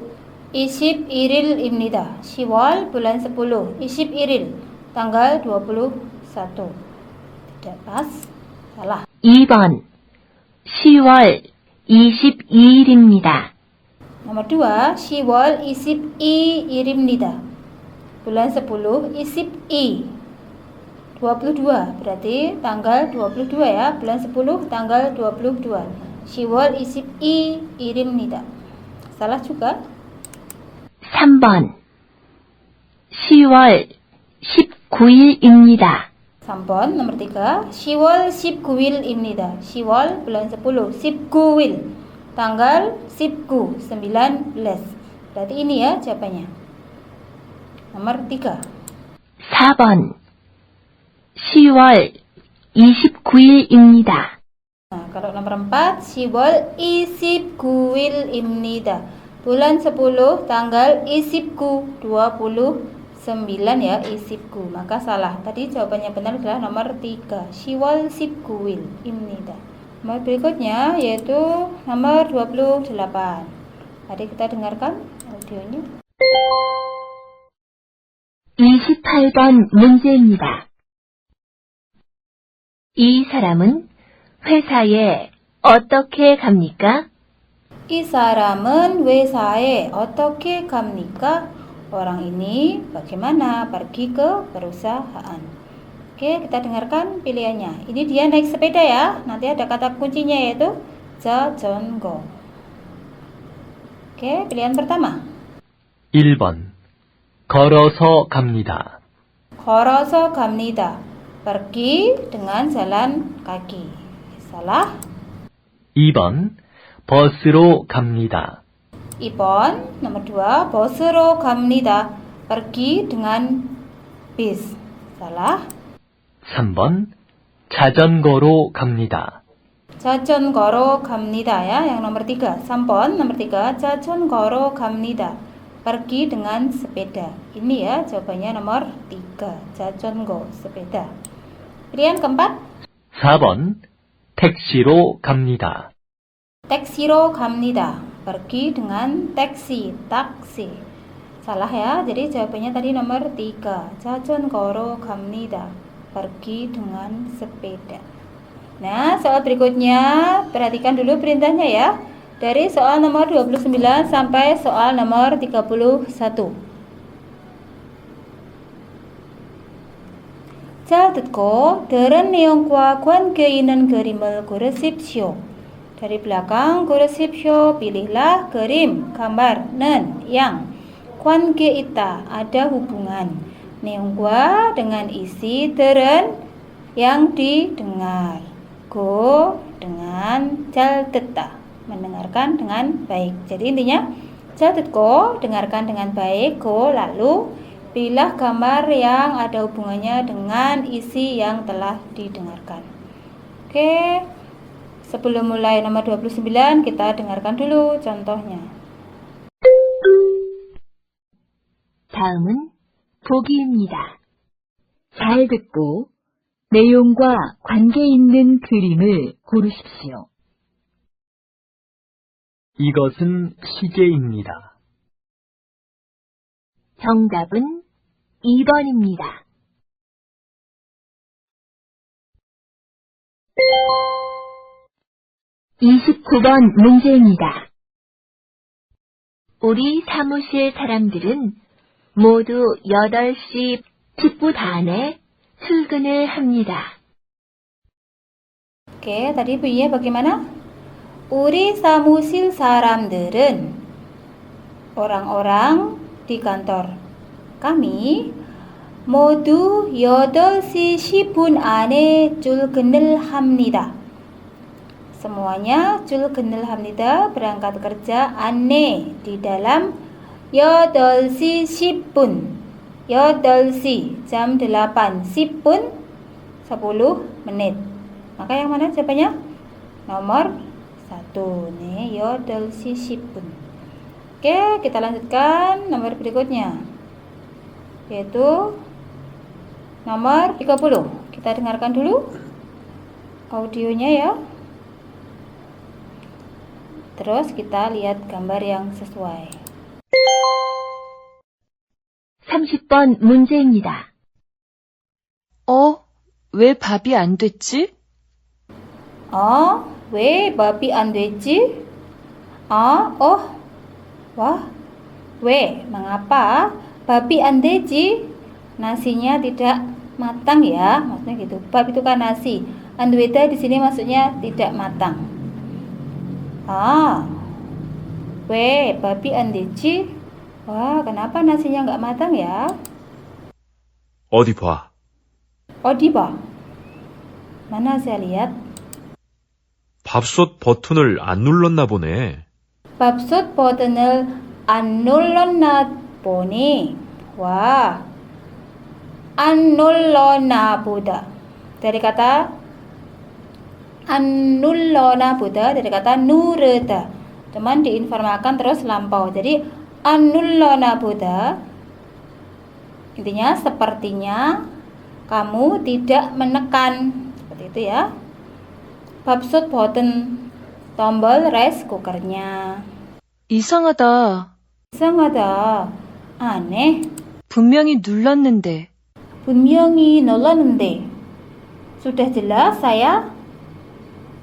Speaker 1: 21일입니다. 10월 bulan 10. 21일 tanggal 21. Tidak pas. Salah.
Speaker 2: 2번 10월 22일입니다.
Speaker 1: Nomor 2 10월 22일입니다. Bulan 10 22. 22. Berarti tanggal 22 ya. Bulan 10 tanggal 22. 10월 22일입니다. Salah juga.
Speaker 2: 3번 10월 19일입니다.
Speaker 1: 3번 nomor 3. 10월 19일입니다. 10월 bulan 10. 19일 tanggal 19 19. Berarti ini ya jawabannya. Nomor 3.
Speaker 2: 4번 10월 29일입니다.
Speaker 1: Nah, kalau nomor 4, 10월 29일입니다. Bulan 10 tanggal 29 29 ya 29. Maka salah. Tadi jawabannya benar adalah nomor 3. 10월 19일입니다. Nomor berikutnya yaitu nomor 28. Mari kita dengarkan audionya.
Speaker 2: 28번 문제입니다. 이 사람은 회사에 어떻게 갑니까?
Speaker 1: 이 사람은 회사에 어떻게 갑니까? Orang ini bagaimana pergi ke perusahaan? Oke, kita dengarkan pilihannya. Ini dia naik sepeda ya. Nanti ada kata kuncinya yaitu 자전거. Oke, pilihan pertama.
Speaker 3: 1번 걸어서 갑니다.
Speaker 1: 걸어서 갑니다. Pergi dengan jalan kaki. Salah.
Speaker 3: 2번 버스로 갑니다.
Speaker 1: 2번, nomor 2, 버스로 갑니다. Pergi dengan bis. Salah.
Speaker 3: 3번 자전거로 갑니다.
Speaker 1: 자전거로 갑니다 ya. Yang nomor 3, 3번, nomor 3, 자전거로 갑니다. Pergi dengan sepeda. Ini ya jawabannya nomor 3, 자전거, sepeda. Pilihan keempat.
Speaker 3: 4번 택시로 갑니다.
Speaker 1: 택시로 갑니다. Pergi dengan taksi, taksi. Salah ya. Jadi jawabannya tadi nomor 3. 자전거로 갑니다. Pergi dengan sepeda. Nah, soal berikutnya perhatikan dulu perintahnya ya. Dari soal nomor 29 sampai soal nomor 31. 잘 듣고 들은 내용과 관계 있는 그림을 고르십시오. Dari belakang 고르십시오. Pilihlah krim, gambar는 yang 관계 있다, ada hubungan. 내용과 dengan isi, 들은 yang didengar. Go dengan 잘 듣다, mendengarkan dengan baik. Jadi intinya 잘 듣고, dengarkan dengan baik. Go lalu pilihlah gambar yang ada hubungannya dengan isi yang telah didengarkan. Oke. Sebelum mulai nomor 29, kita dengarkan dulu contohnya.
Speaker 2: 다음은 보기입니다. 잘 듣고 내용과 관계 있는 그림을 고르십시오.
Speaker 3: 이것은 시계입니다.
Speaker 2: 정답은 2번입니다. (29번) 문제입니다. 우리 사무실 사람들은 모두 8시 10분 안에 출근을 합니다.
Speaker 1: Oke, tadi bunyinya bagaimana? Uri samusil saramderen. Orang-orang di kantor kami modu 8시 10분 안에 출근을 합니다. Semuanya 출근을 합니다. berangkat kerja aneh di dalam 8시 10분. 8시 jam 8 10분 10 menit. Maka yang mana jawabannya? Nomor 1 nih, 8시 10분. Oke, kita lanjutkan nomor berikutnya, yaitu nomor 30. Kita dengarkan dulu audionya ya. Terus kita lihat gambar yang sesuai.
Speaker 2: 30번 문제입니다.
Speaker 6: 왜 밥이 안 됐지?
Speaker 1: 왜 밥이 안 됐지? Wah, 왜, mengapa? Babi 안 되지? Nasinya tidak matang ya, maksudnya gitu. Bab itu kan nasi. Andueda di sini maksudnya tidak matang. Babi andeji. Wah, kenapa nasinya nggak matang ya?
Speaker 7: 어디 봐.
Speaker 1: Odi ba? Mana saya lihat?
Speaker 7: 밥솥 버튼을 안 눌렀나 보네.
Speaker 1: Babsut botten을 안 눌렀나 보니. Wah, 안 눌렀나 보다. Dari kata 안 눌렀나 보다, dari kata nu르다. Cuman diinformalkan terus lampau. Jadi 안 눌렀나 보다. Intinya sepertinya kamu tidak menekan. Seperti itu ya. 밥솥 버튼, tombol rice cookernya.
Speaker 6: 이상하다.
Speaker 1: 이상하다. aneh.
Speaker 6: 분명히 눌렀는데.
Speaker 1: 분명히 눌렀는데. Sudah jelas saya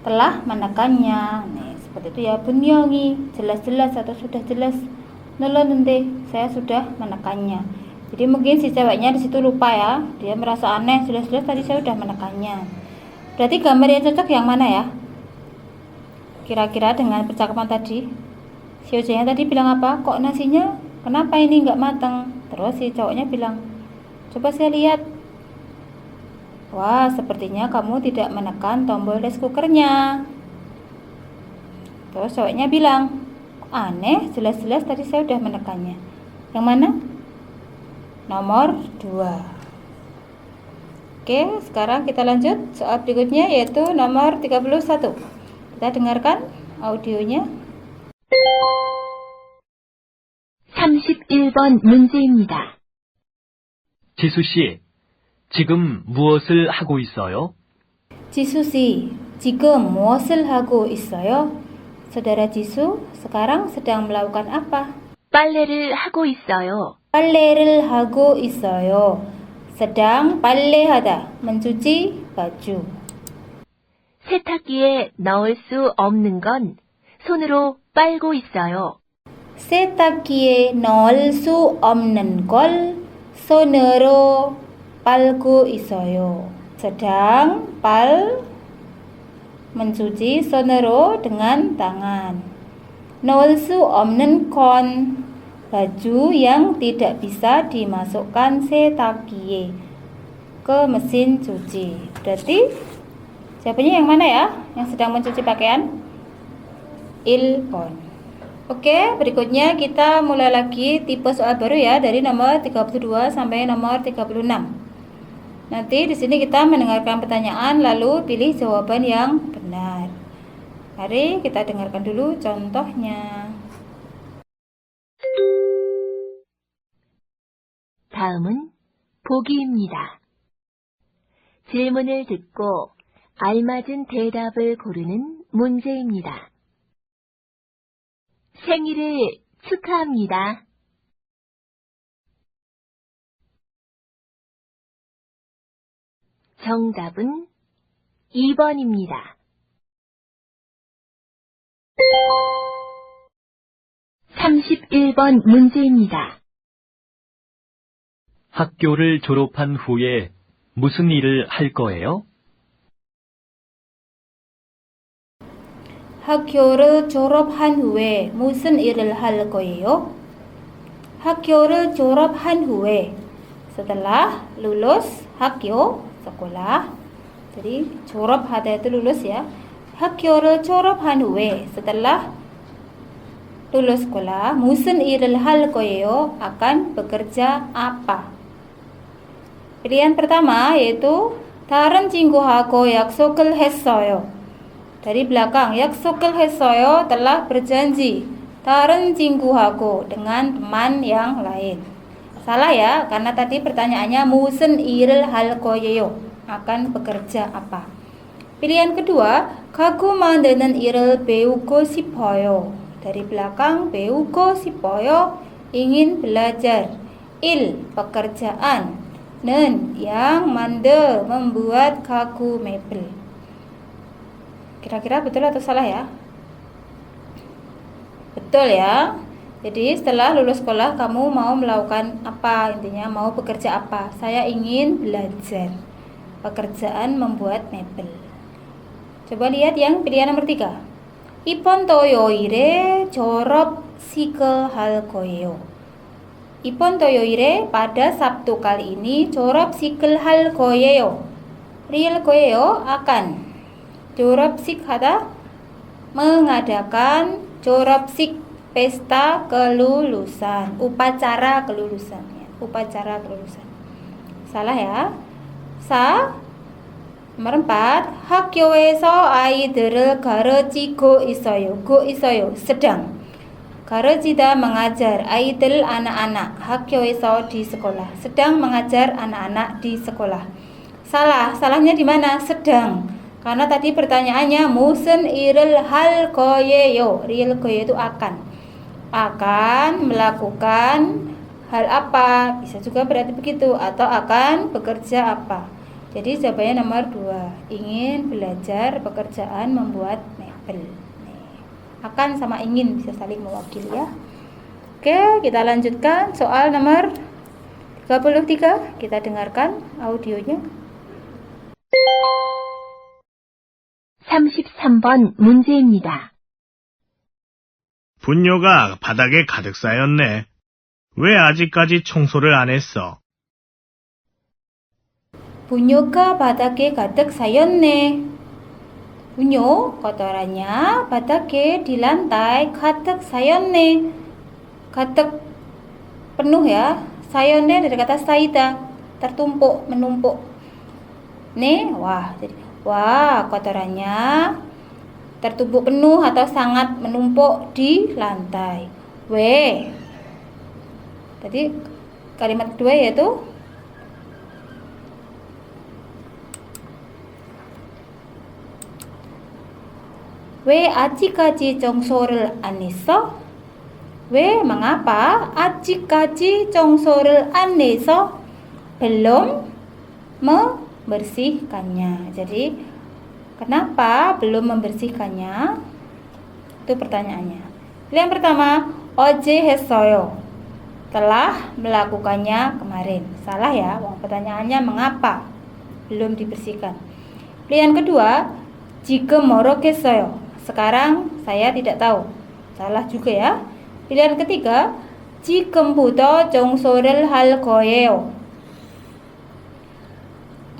Speaker 1: telah menekannya. Nih, seperti itu ya. 분명히 jelas-jelas atau sudah jelas. 눌렀는데 saya sudah menekannya. Jadi mungkin si ceweknya di situ lupa ya. Dia merasa aneh. Jelas-jelas tadi saya sudah menekannya. Berarti gambar yang cocok yang mana ya? Kira-kira dengan percakapan tadi. Si ojeknya tadi bilang apa? Kok nasinya? Kenapa ini nggak matang? Terus si cowoknya bilang, coba saya lihat. Wah, sepertinya kamu tidak menekan tombol rice cookernya. Terus cowoknya bilang, aneh, jelas-jelas tadi saya sudah menekannya. Yang mana? Nomor 2. Oke, sekarang kita lanjut soal berikutnya yaitu nomor 31. Kita dengarkan audionya.
Speaker 2: 31번 문제입니다.
Speaker 3: 지수 씨, 지금 무엇을 하고 있어요?
Speaker 1: 지수 씨, 지금 무엇을 하고 있어요? Saudara Jisu sekarang sedang melakukan apa?
Speaker 2: 빨래를 하고 있어요.
Speaker 1: 빨래를 하고 있어요. sedang 빨래하다, mencuci baju.
Speaker 2: 세탁기에 넣을 수 없는 건 손으로 빨고 있어요.
Speaker 1: 세탁기에 넣을 수 없는 걸 손으로 빨고 있어요. sedang mencuci 손으로 dengan tangan. 넣을 수 없는 건 baju yang tidak bisa dimasukkan setakkie ke mesin cuci. Berarti jawabannya yang mana ya? Yang sedang mencuci pakaian? Ilkon. Oke, berikutnya kita mulai lagi tipe soal baru ya, dari nomor 32 sampai nomor 36. Nanti di sini kita mendengarkan pertanyaan lalu pilih jawaban yang benar. Mari kita dengarkan dulu contohnya.
Speaker 2: 다음은 보기입니다. 질문을 듣고 알맞은 대답을 고르는 문제입니다. 생일을 축하합니다. 정답은 2번입니다. 31번 문제입니다.
Speaker 3: 학교를 졸업한 후에 무슨 일을 할 거예요?
Speaker 1: 학교를 졸업한 후에 무슨 일을 할 거예요? 학교를 졸업한 후에 setelah lulus 학교 sekolah. Jadi 졸업하다 itu lulus ya. 학교를 졸업한 후에 setelah lulus sekolah 무슨 일을 할 거예요? akan bekerja apa? Pilihan pertama yaitu 다른 친구하고 약속을 했어요. Dari belakang 약속을 했어요 telah berjanji. 다른 친구하고 dengan teman yang lain. Salah ya, karena tadi pertanyaannya 무슨 일을 할 거예요? akan bekerja apa? Pilihan kedua, 가구 만드는 일을 배우고 싶어요. Dari belakang 배우고 싶어요 ingin belajar. Il pekerjaan. 는 yang membuat 가구 mebel. Kira-kira betul atau salah ya? Betul ya. Jadi setelah lulus sekolah kamu mau melakukan apa, intinya mau bekerja apa. Saya ingin belajar pekerjaan membuat mebel. Coba lihat yang pilihan nomor 3. 이번 토요일에 졸업식을 할 거예요. 이번 토요일에 pada Sabtu kali ini 졸업식을 할 거예요. real 거예요 akan. 졸업식 하다 mengadakan 졸업식 pesta kelulusan, upacara kelulusan ya. Upacara kelulusan. Salah ya. nomor 4. 학교에서 아이들을 가르치고 있어요. 있어요. sedang. 가르치다 mengajar. 아이들 anak-anak. 학교에서 di sekolah. sedang mengajar anak-anak di sekolah. Salah. Salahnya di mana? sedang. Karena tadi pertanyaannya 무슨 일을 할 거예요. real 거예요 itu akan melakukan hal apa, bisa juga berarti begitu, atau akan bekerja apa. Jadi jawabannya nomor 2, ingin belajar pekerjaan membuat mebel. Akan sama ingin bisa saling mewakili ya. Oke, kita lanjutkan soal nomor 33. Kita dengarkan audionya.
Speaker 2: 33번 문제입니다.
Speaker 5: 분뇨가 바닥에 가득 쌓였네. 왜 아직까지 청소를 안 했어?
Speaker 1: 분뇨가 바닥에 가득 쌓였네. 분뇨, kotorannya 바닥에 di lantai 가득 쌓였네. 가득 penuh ya. 쌓였네 dari kata 사이다, tertumpuk, menumpuk. 네, wah, kotorannya tertumpuk penuh atau sangat menumpuk di lantai. Tadi kalimat kedua yaitu 왜 아직까지 청소를 안 했어? 왜 mengapa 아직까지 청소를 안 해서 belum membersihkannya. Jadi kenapa belum membersihkannya? Itu pertanyaannya. Yang pertama, 어제 했어요. Telah melakukannya kemarin. Salah ya, pertanyaannya mengapa belum dibersihkan. Pilihan kedua, 지금 모르겠어요. Sekarang saya tidak tahu. Salah juga ya. Pilihan ketiga, 지금부터 청소를 할 거예요.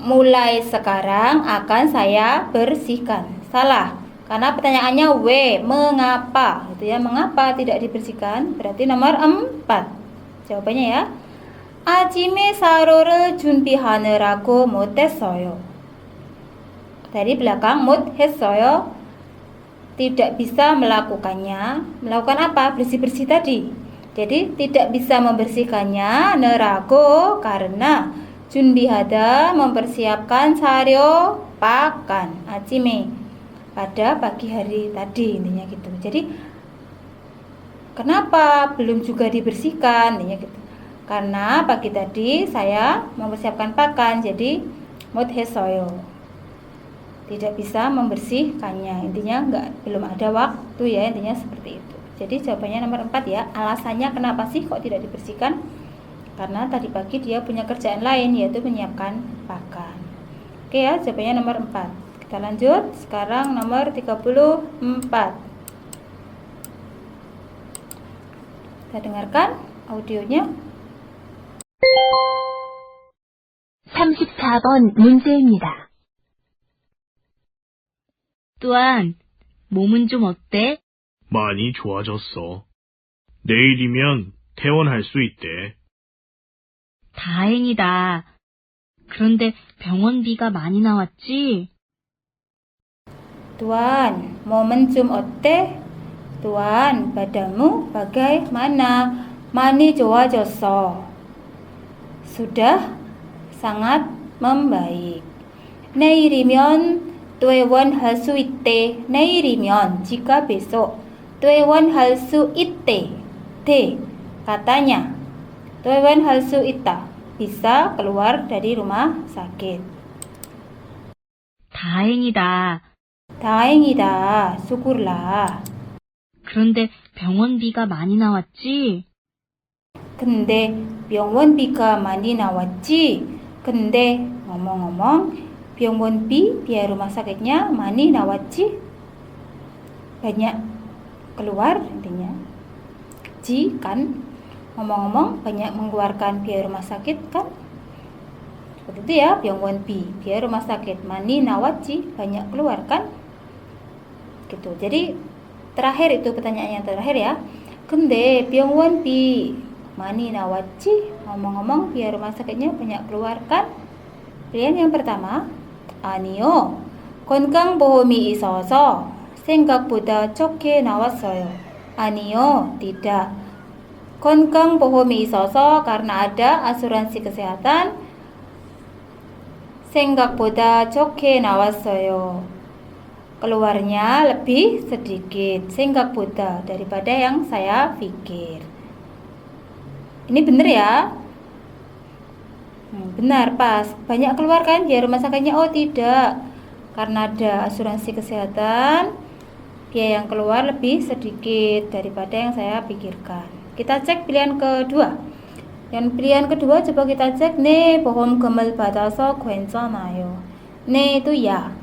Speaker 1: Mulai sekarang akan saya bersihkan. Salah, karena pertanyaannya mengapa gitu ya. Mengapa tidak dibersihkan? Berarti nomor 4 jawabannya ya. 아침에 사료를 준비하느라고 못했어요. Dari belakang 못했어요, tidak bisa melakukannya. Melakukan apa? Bersih-bersih tadi. Jadi tidak bisa membersihkannya nerago karena 준비하다 mempersiapkan 사료 pakan. 아침에 pada pagi hari tadi, intinya gitu. Jadi kenapa belum juga dibersihkan, intinya gitu. Karena pagi tadi saya mempersiapkan pakan, jadi 못했어요. Tidak bisa membersihkannya. Intinya belum ada waktu ya, intinya seperti itu. Jadi jawabannya nomor 4 ya. Alasannya kenapa sih kok tidak dibersihkan? Karena tadi pagi dia punya kerjaan lain, yaitu menyiapkan pakan. Oke ya, jawabannya nomor 4. Kita lanjut. Sekarang nomor 34. Kita dengarkan audionya.
Speaker 2: 34번 문제입니다.
Speaker 4: 또한 몸은 좀 어때?
Speaker 5: 많이 좋아졌어. 내일이면 퇴원할 수 있대.
Speaker 4: 다행이다. 그런데 병원비가 많이 나왔지?
Speaker 1: Tuan, momentum 어때? Tuan, badanmu bagaimana? 많이 좋아졌어. Sudah sangat membaik. 내일이면 퇴원할 수 있대. 내일이면 jika besok. 퇴원할 수 있대. Katanya. 퇴원할 수 있다. Bisa keluar dari rumah sakit.
Speaker 4: 다행이다.
Speaker 1: 다행이다. syukurlah.
Speaker 4: 그런데 병원비가 많이 나왔지?
Speaker 1: 근데 병원비가 많이 nawaji. 근데 ngomong-ngomong 병원비 biaya rumah sakitnya 많이 nawaji. Banyak keluar intinya. Ji kan ngomong-ngomong banyak mengeluarkan biaya rumah sakit kan? Seperti itu ya, 병원비 biaya rumah sakit, 많이 nawaji banyak keluar kan? Gitu. Jadi terakhir itu pertanyaan yang terakhir ya. 근데 병원비 많이 nawaji, ngomong-ngomong biaya rumah sakitnya banyak keluar kan? Pilihan yang pertama, 아니요. 건강보험이 있어서 생각보다 적게 나왔어요. 아니요, tidak. 건강보험이 있어서 karena ada asuransi kesehatan. 생각보다 적게 나왔어요. Keluarnya lebih sedikit. 생각보다 daripada yang saya pikir. Ini benar ya? Benar, pas. Banyak keluar kan biaya rumah sakitnya? Oh tidak. Karena ada asuransi kesehatan, biaya yang keluar lebih sedikit daripada yang saya pikirkan. Kita cek pilihan kedua. Yang pilihan kedua coba kita cek. 네, 보험금을 받아서 괜찮아요. 네 itu ya.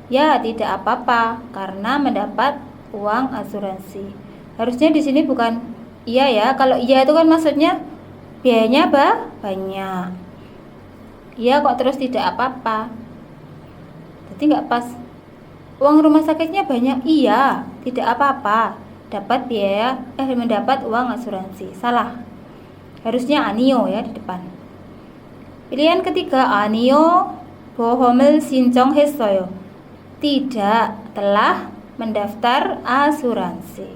Speaker 1: Ya, tidak apa-apa karena mendapat uang asuransi. Harusnya di sini bukan iya ya. Kalau iya itu kan maksudnya biayanya banyak. Iya kok terus tidak apa-apa. Jadi nggak pas. Uang rumah sakitnya banyak, iya, tidak apa-apa. Dapat biaya, mendapat uang asuransi. Salah. Harusnya 아니요 ya di depan. Pilihan ketiga, 아니요, 보험을 신청했어요. Tidak, telah mendaftar asuransi.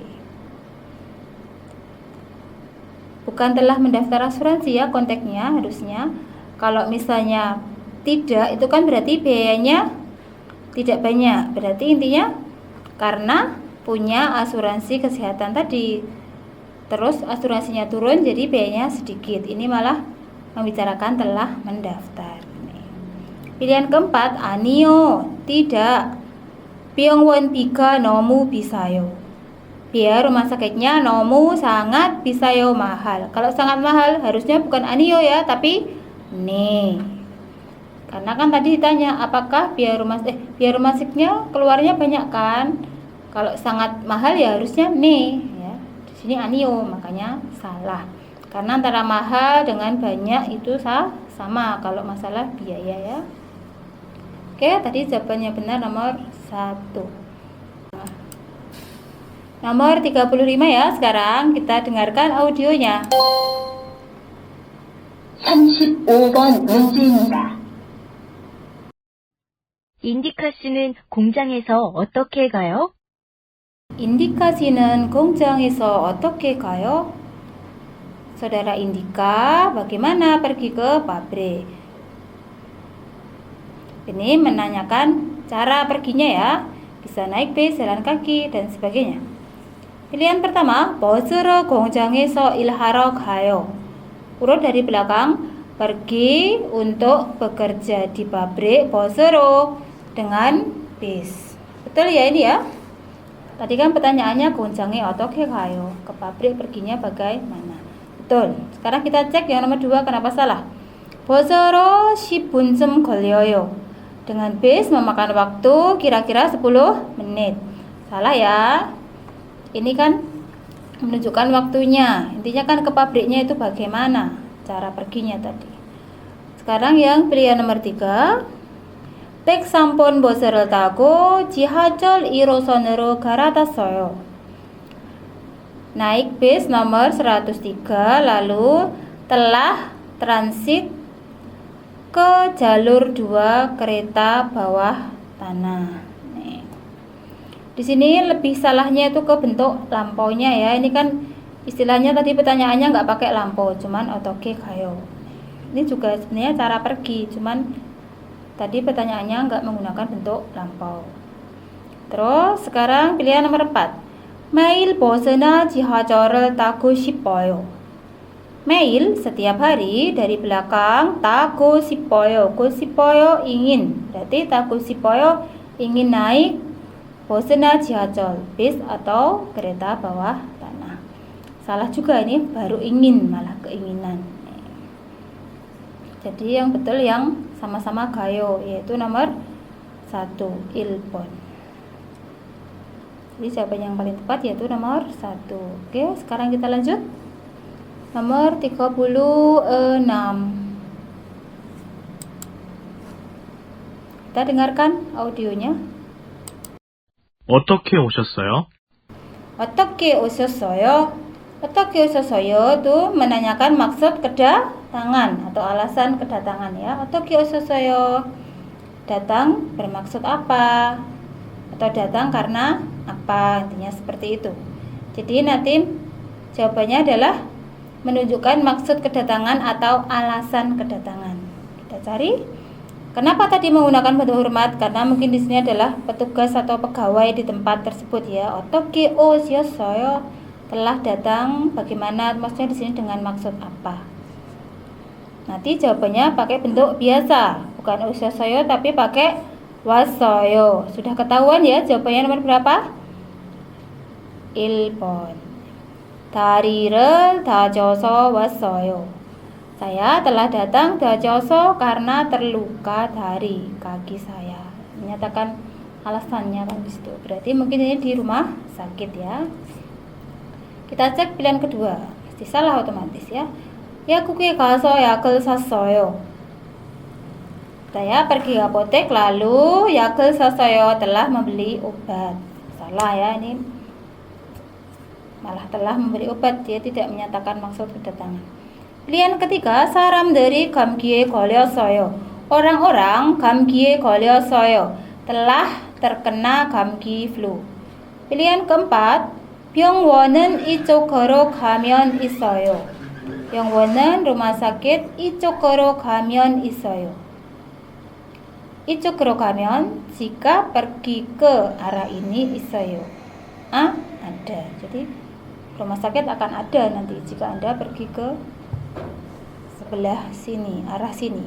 Speaker 1: Bukan telah mendaftar asuransi ya konteksnya harusnya. Kalau misalnya tidak, itu kan berarti biayanya tidak banyak. Berarti intinya karena punya asuransi kesehatan tadi. Terus asuransinya turun jadi biayanya sedikit. Ini malah membicarakan telah mendaftar. Pilihan keempat, 아니요, tidak. 병원비가 너무 비싸요. Biaya rumah sakitnya 너무 sangat 비싸요, mahal. Kalau sangat mahal harusnya bukan 아니요 ya, tapi 네. Karena kan tadi ditanya apakah biaya rumah sakitnya keluarnya banyak kan? Kalau sangat mahal ya harusnya 네 ya. Di sini 아니요, makanya salah. Karena antara mahal dengan banyak itu sama kalau masalah biaya ya. Oke, tadi jawabannya benar nomor 1. Nomor 35 ya. Sekarang kita dengarkan audionya.
Speaker 8: 35번 문제입니다.
Speaker 2: 인디카 씨는 공장에서 어떻게 가요?
Speaker 1: Indika 씨는 공장에서 어떻게 가요? Saudara Indika, bagaimana pergi ke pabrik? Ini menanyakan cara perginya ya. Bisa naik bis, jalan kaki, dan sebagainya. Pilihan pertama, 버스로 공장에서 일하러 가요. Urut dari belakang, pergi untuk bekerja di pabrik 버스로 dengan bis. Betul ya ini ya? Tadi kan pertanyaannya 공장에 어떻게 가요? Ke pabrik perginya bagaimana? Betul. Sekarang kita cek yang nomor 2 kenapa salah. 버스로 10분쯤 걸려요. Dengan bis memakan waktu kira-kira 10 menit. Salah ya. Ini kan menunjukkan waktunya. Intinya kan ke pabriknya itu bagaimana cara perginya tadi. Sekarang yang pilihan nomor 3. 103번 버스를 타고 지하철 1호선으로 갈아탔어요. Naik bis nomor 103 lalu telah transit ke jalur 2 kereta bawah tanah. Nih. Di sini lebih salahnya itu ke bentuk lampaunya ya. Ini kan istilahnya tadi pertanyaannya nggak pakai lampau, cuman 어떻게 가요. Ini juga sebenarnya cara pergi, cuman tadi pertanyaannya nggak menggunakan bentuk lampau. Terus sekarang pilihan nomor 4. 매일 버스나 지하철을 타고 싶어요. 매일 setiap hari dari belakang 타고 싶어요. 고 싶어요 ingin. Berarti 타고 싶어요 ingin naik bosna jihatul, bis atau kereta bawah tanah. Salah juga ini, baru ingin, malah keinginan. Jadi yang betul yang sama-sama gayo, yaitu nomor 1, ilpon. Jadi jawaban yang paling tepat yaitu nomor 1. Oke, sekarang kita lanjut. Nomor 36. Kita dengarkan audionya.
Speaker 5: 어떻게 오셨어요?
Speaker 1: Otokye ososoyo. Otokye ososoyo itu menanyakan maksud kedatangan atau alasan kedatangan ya. Otokye ososoyo. Datang bermaksud apa? Atau datang karena apa? Intinya seperti itu. Jadi nanti jawabannya adalah menunjukkan maksud kedatangan atau alasan kedatangan. Kita cari. Kenapa tadi menggunakan bentuk hormat? Karena mungkin di sini adalah petugas atau pegawai di tempat tersebut ya. Otokye ososoyo, telah datang. Bagaimana? Maksudnya di sini dengan maksud apa? Nanti jawabannya pakai bentuk biasa, bukan ososoyo tapi pakai wasoyo. Sudah ketahuan ya jawabannya nomor berapa? Ilpon. 다리를 다쳐서 왔어요. Saya telah datang dajoso karena terluka dari kaki saya. Menyatakan alasannya kan di situ. Berarti mungkin ini di rumah sakit ya. Kita cek pilihan kedua. Pasti salah otomatis ya. 약국에 가서 약을 샀어요. Saya pergi ke apotek lalu 약을 샀어요, telah membeli obat. Salah ya ini. Malah telah membeli obat, dia tidak menyatakan maksud kedatangan. Pilihan ketiga, 사람들이 감기에 걸렸어요. Orang-orang 감기에 걸렸어요, telah terkena 감기 flu. Pilihan keempat, 병원은 이쪽으로 가면 있어요. 병원은 rumah sakit 이쪽으로 가면 있어요. 이쪽으로 가면 jika pergi ke arah ini 있어요. Ada. Jadi rumah sakit akan ada nanti jika Anda pergi ke sebelah sini, arah sini.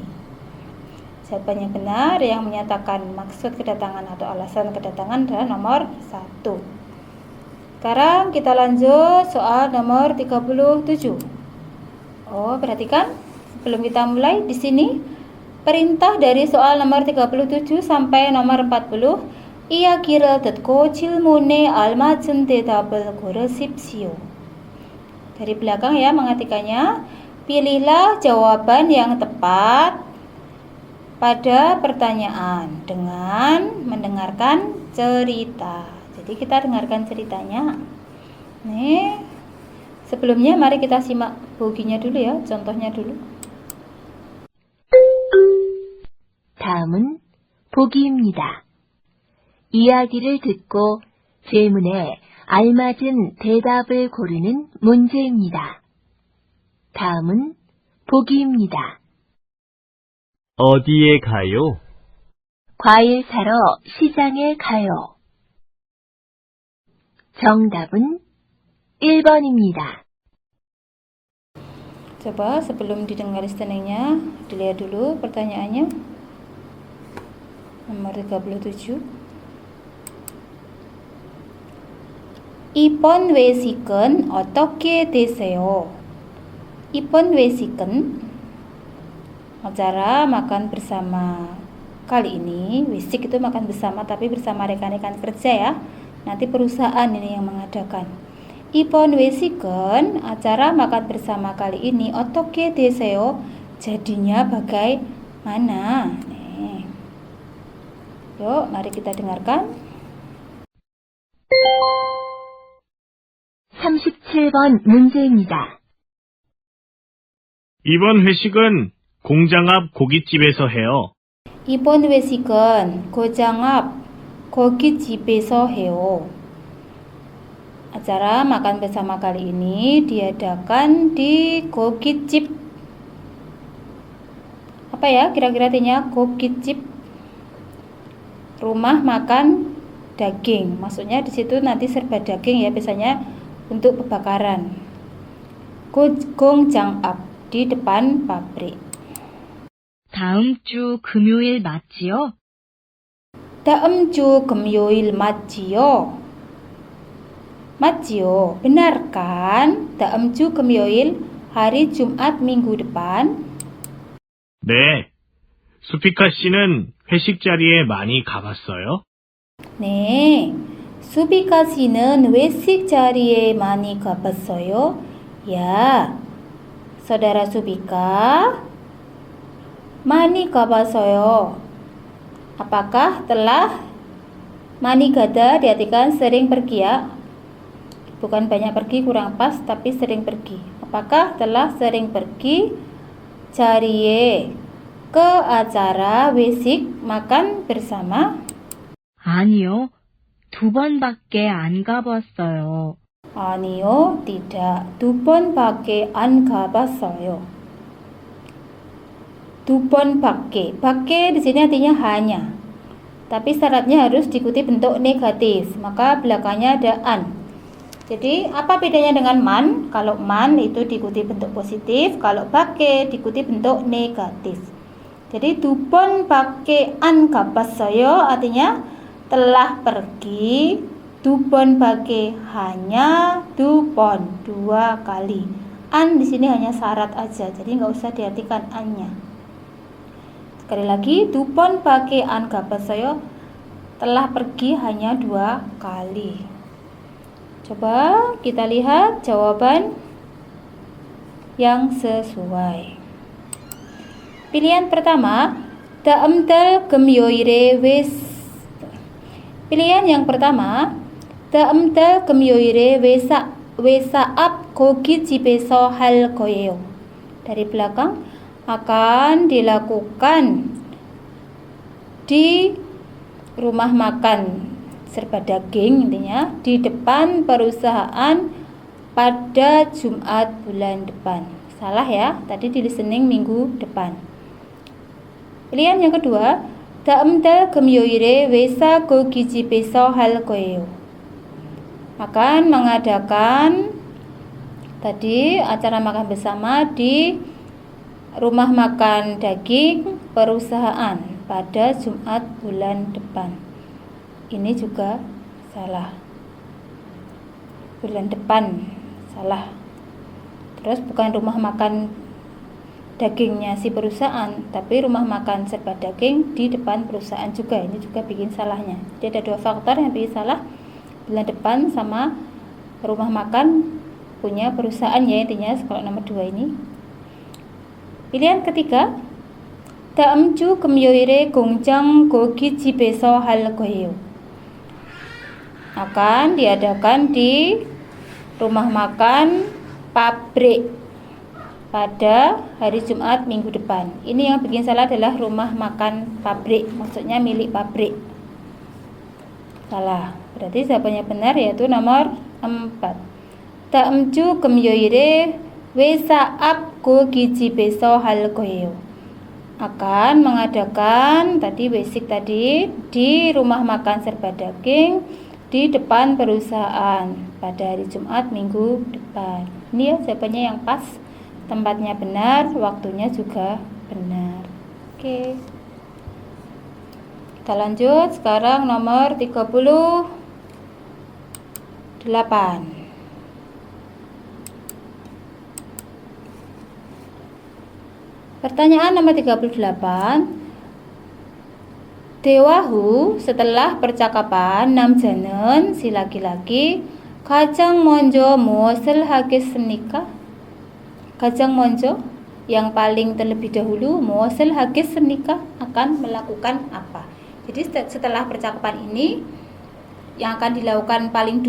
Speaker 1: Jawaban yang benar yang menyatakan maksud kedatangan atau alasan kedatangan adalah nomor 1. Sekarang kita lanjut soal nomor 37. Perhatikan sebelum kita mulai di sini perintah dari soal nomor 37 sampai nomor 40. 이야기를 듣고 질문에 알맞은 대답을 고르십시오. Dari belakang ya mengartikannya. Pilihlah jawaban yang tepat pada pertanyaan dengan mendengarkan cerita. Jadi kita dengarkan ceritanya. Nih, sebelumnya mari kita simak boginya dulu ya, contohnya dulu.
Speaker 2: 다음은 보기입니다. 이야기를 듣고 질문에 알맞은 대답을 고르는 문제입니다. 다음은 보기입니다.
Speaker 3: 어디에 가요?
Speaker 2: 과일 사러 시장에 가요. 정답은 1번입니다.
Speaker 1: Coba sebelum didengar listeningnya, dilihat dulu pertanyaannya. Nomor 37. 이번 외식은 어떻게 되세요? 이번 외식은 acara makan bersama. Kali ini wisik itu makan bersama tapi bersama rekan-rekan kerja ya. Nanti perusahaan ini yang mengadakan. 이번 외식은 acara makan bersama kali ini 어떻게 되세요? Jadinya bagaimana? Nih. Yuk, mari kita dengarkan.
Speaker 2: 37번 문제입니다.
Speaker 5: 이번 회식은 공장 앞 고깃집에서 해요.
Speaker 1: 이번 외식은 고장 앞 고깃집에서 해요. Acara makan bersama kali ini diadakan di go깃집. Apa ya kira-kira artinya go깃집? Rumah makan daging. Maksudnya di situ nanti serba daging ya, biasanya untuk pembakaran. 공장 앞, di depan pabrik.
Speaker 4: 다음 주 금요일 맞지요?
Speaker 1: 다음 주 금요일 맞지요? 맞지요? Benar kan? 다음 주 금요일 hari Jumat minggu depan.
Speaker 5: 네. 수피카 씨는 회식 자리에 많이 가봤어요?
Speaker 1: 네. 수비카 씨는 외식 자리에 많이 가봤어요? Ya. Saudara Subika 많이 가봤어요. Apakah telah? Mani gada diartikan sering pergi ya. Bukan banyak pergi, kurang pas, tapi sering pergi. Apakah telah sering pergi 자리에 ke acara wesik makan bersama?
Speaker 4: 아니요. 2번밖에 안 가봤어요.
Speaker 1: 아니요, tidak. 2번밖에 안 가봤어요. 2번밖에. 밖에 di sini artinya hanya. Tapi syaratnya harus diikuti bentuk negatif. Maka belakangnya ada an. Jadi apa bedanya dengan man? Kalau man itu diikuti bentuk positif, kalau 밖에 diikuti bentuk negatif. Jadi 2번밖에 안 가봤어요 artinya telah pergi. 2번밖에 hanya 2번, 2 kali. An di sini hanya syarat aja, jadi nggak usah diartikan annya. Sekali lagi, 2번밖에 안 가봤어요 telah pergi hanya 2 kali. Coba kita lihat jawaban yang sesuai. Pilihan pertama, 다음 달 금요일에 Pilihan yang pertama, 다음 달 금요일에 외사업 고깃집에서 할 거예요. Dari belakang, akan dilakukan di rumah makan serba daging intinya di depan perusahaan pada Jumat bulan depan. Salah ya, tadi di listening minggu depan. Pilihan yang kedua, 다음 달 금요일에 회사 고깃집에서 할 거예요. Akan mengadakan tadi acara makan bersama di rumah makan daging perusahaan pada Jumat bulan depan. Ini juga salah. Bulan depan salah. Terus bukan rumah makan dagingnya si perusahaan, tapi rumah makan serba daging di depan perusahaan juga. Ini juga bikin salahnya. Jadi ada 2 faktor yang bikin salah. Bulan depan sama rumah makan punya perusahaan ya intinya kalau nomor 2 ini. Pilihan ketiga, 다음 주 금요일에 공장 고깃집에서 할 거예요. Akan diadakan di rumah makan pabrik pada hari Jumat minggu depan. Ini yang bikin salah adalah rumah makan pabrik, maksudnya milik pabrik. Salah. Berarti jawabannya benar yaitu nomor 4. 다음 주 금요일에 회사업 고깃집에서 할 거예요. Akan mengadakan tadi basic tadi di rumah makan serba daging di depan perusahaan pada hari Jumat minggu depan. Ini ya jawabannya yang pas. Tempatnya benar, waktunya juga benar. Oke. Kita lanjut sekarang nomor 38. Pertanyaan nomor 38. 대화후 setelah percakapan 남자는 si laki-laki 가장 먼저 무엇을 하겠습니까? 가장 먼저 yang paling terlebih dahulu 무엇을 하겠습니까? Akan melakukan apa? Jadi setelah percakapan ini yang akan dilakukan paling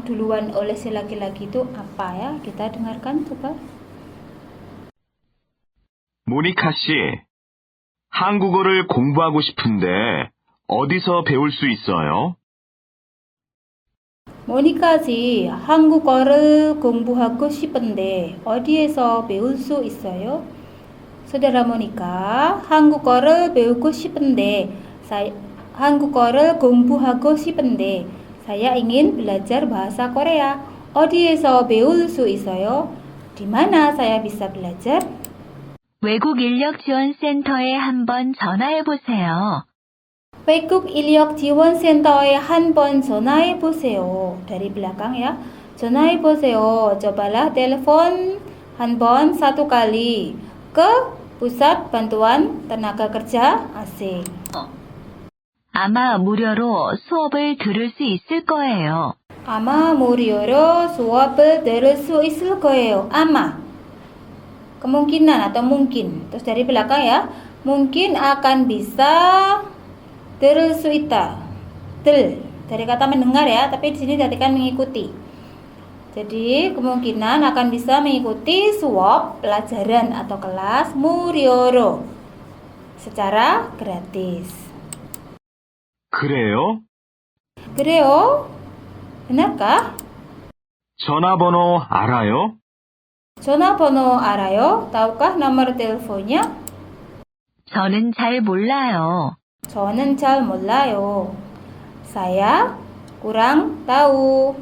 Speaker 1: duluan oleh si laki-laki itu apa ya? Kita dengarkan coba.
Speaker 9: 모니카 씨, 한국어를 공부하고 싶은데 어디서 배울 수 있어요?
Speaker 1: 모니카 씨, 한국어를 공부하고 싶은데 어디에서 배울 수 있어요? Saudara Monica, 한국어를 배우고 싶은데 한국어를 공부하고 싶은데 saya ingin belajar bahasa Korea. 어디에서 배울 수 있어요? Di mana saya bisa belajar?
Speaker 2: 외국 인력 지원 센터에 한번 전화해 보세요.
Speaker 1: 외국 인력 지원센터에 한번 전화해 보세요. Dari belakang ya. 전화해 보세요. Cobalah telepon 한번 satu kali ke pusat bantuan tenaga kerja asing.
Speaker 2: 아마 무료로 수업을 들을 수 있을 거예요.
Speaker 1: 아마 무료로 수업을 들을 수 있을 거예요. 아마 kemungkinan atau mungkin. Terus dari belakang ya. Mungkin akan bisa 들을 수 있다. 들 dari kata mendengar ya, tapi di sini diartikan mengikuti. Jadi kemungkinan akan bisa mengikuti suap pelajaran atau kelas 무료로 secara gratis.
Speaker 9: 그래요?
Speaker 1: 그래요? benarkah?
Speaker 9: 전화번호 알아요?
Speaker 1: 전화번호 알아요? tahukah nomor teleponnya?
Speaker 2: 저는 잘 몰라요.
Speaker 1: 저는 잘 몰라요. saya kurang tahu.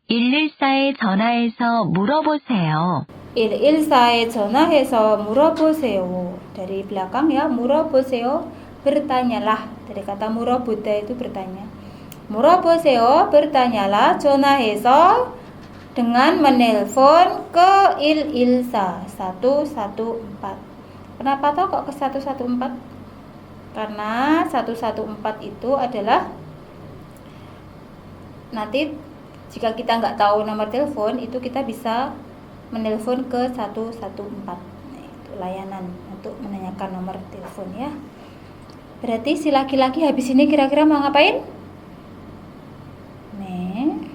Speaker 2: 114에 전화해서 물어보세요.
Speaker 1: 114에 전화해서 물어보세요. Dari belakang ya, 물어보세요. bertanyalah. Dari kata 물어보다 itu bertanya. 물어보세요. bertanyalah. 전화해서 dengan menelpon ke 114 114. Kenapa toh kok ke 114? Karena 114 itu adalah nanti jika kita nggak tahu nomor telepon itu kita bisa menelpon ke 114. Nah, itu layanan untuk menanyakan nomor telepon ya. Berarti si laki-laki habis ini kira-kira mau ngapain? Nih,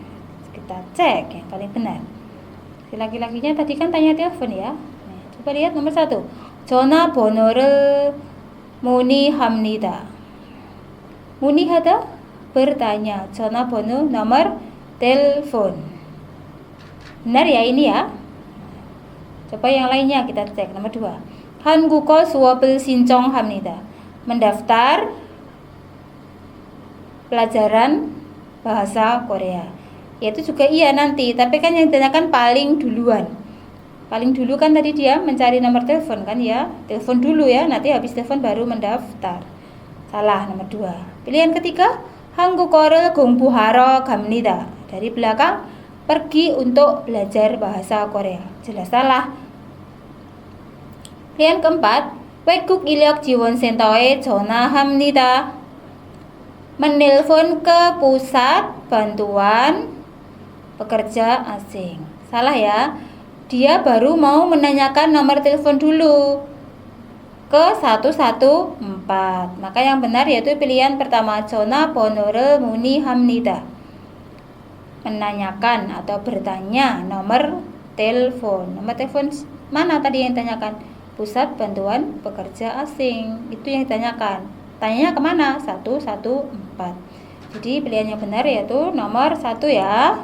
Speaker 1: kita cek yang paling benar. Si laki-lakinya tadi kan tanya telepon ya. Nih, coba lihat nomor 1. 전화번호를 문의합니다. 문의하다 bertanya. 전화번호 nomor telepon. Benar ya ini ya. Coba yang lainnya kita cek. Nomor 2. 한국어 수업을 신청합니다. Mendaftar pelajaran bahasa Korea. Yaitu juga iya nanti, tapi kan yang ditanyakan paling duluan. Paling dulu kan tadi dia mencari nomor telepon kan ya. Telepon dulu ya, nanti habis telepon baru mendaftar. Salah nomor 2. Pilihan ketiga, 한국어를 공부하러 갑니다. Dari belakang, pergi untuk belajar bahasa Korea. Jelas salah. Pilihan keempat, 외국 인력 지원센터에 전화합니다. Menelpon ke pusat bantuan pekerja asing. Salah ya. Dia baru mau menanyakan nomor telepon dulu ke 114. Maka yang benar yaitu pilihan pertama, 전화번호를 문의합니다. Menanyakan atau bertanya nomor telepon. Nomor telepon mana tadi yang ditanyakan? Pusat bantuan pekerja asing. Itu yang ditanyakan. Tanyanya kemana? 114. Jadi pilihan yang benar yaitu nomor 1 ya.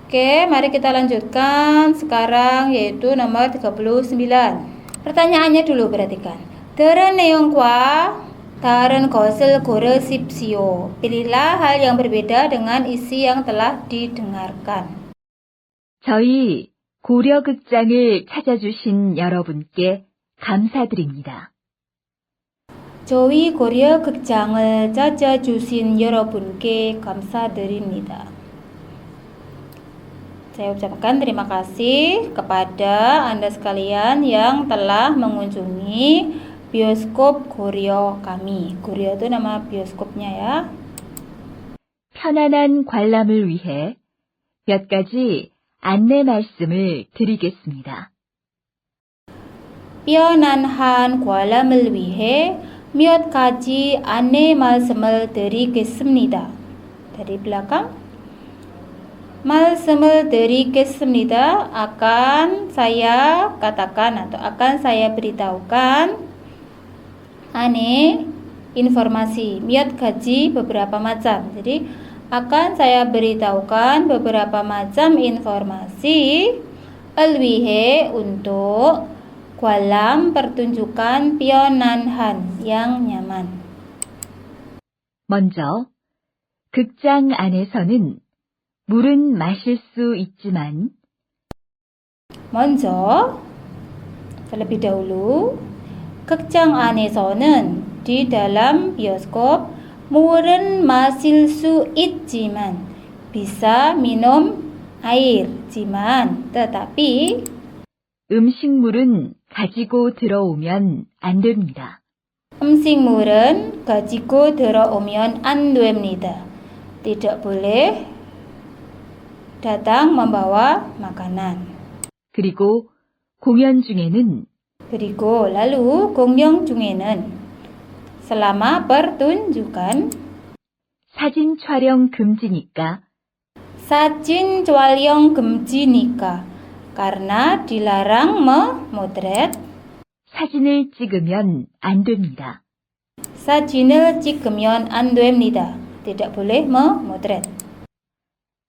Speaker 1: Oke, mari kita lanjutkan sekarang yaitu nomor 39. Pertanyaannya dulu perhatikan. 들은 내용과 다른 것을 고르십시오. Pilihlah hal yang berbeda dengan isi yang telah didengarkan.
Speaker 2: 저희 고려극장을 찾아주신 여러분께 감사드립니다.
Speaker 1: 저희 고려 극장을 찾아주신 여러분께 감사드립니다. Saya ucapkan terima kasih kepada Anda sekalian yang telah mengunjungi bioskop Goryeo kami. Goryeo itu nama bioskopnya ya.
Speaker 2: 편안한 관람을 위해 몇 가지 안내 말씀을 드리겠습니다.
Speaker 1: 편안한 관람을 위해 몇 가지 안내 말씀을 드리겠습니다. Dari belakang. 말씀을 드리겠습니다. akan saya katakan atau akan saya beritahukan informasi. 몇 가지 beberapa macam. Jadi akan saya beritahukan beberapa macam informasi 위해 untuk 관람 pertunjukan 편안한 yang nyaman.
Speaker 2: 먼저 극장 안에서는 물은 마실 수 있지만
Speaker 1: 먼저 terlebih dahulu 극장 안에서는 Di dalam bioskop 물은 마실 수 있지만 bisa minum air, tetapi
Speaker 2: 음식물은 가지고 들어오면 안 됩니다.
Speaker 1: 음식물은 가지고 들어오면 안 됩니다. Tidak boleh datang membawa makanan.
Speaker 2: 그리고 공연 중에는
Speaker 1: 그리고 lalu 공연 중에는 selama pertunjukan
Speaker 2: 사진 촬영 금지니까
Speaker 1: 사진 촬영 금지니까 karena dilarang memotret
Speaker 2: 사진을 찍으면 안 됩니다.
Speaker 1: 사진을 찍으면 안 됩니다. Tidak boleh memotret.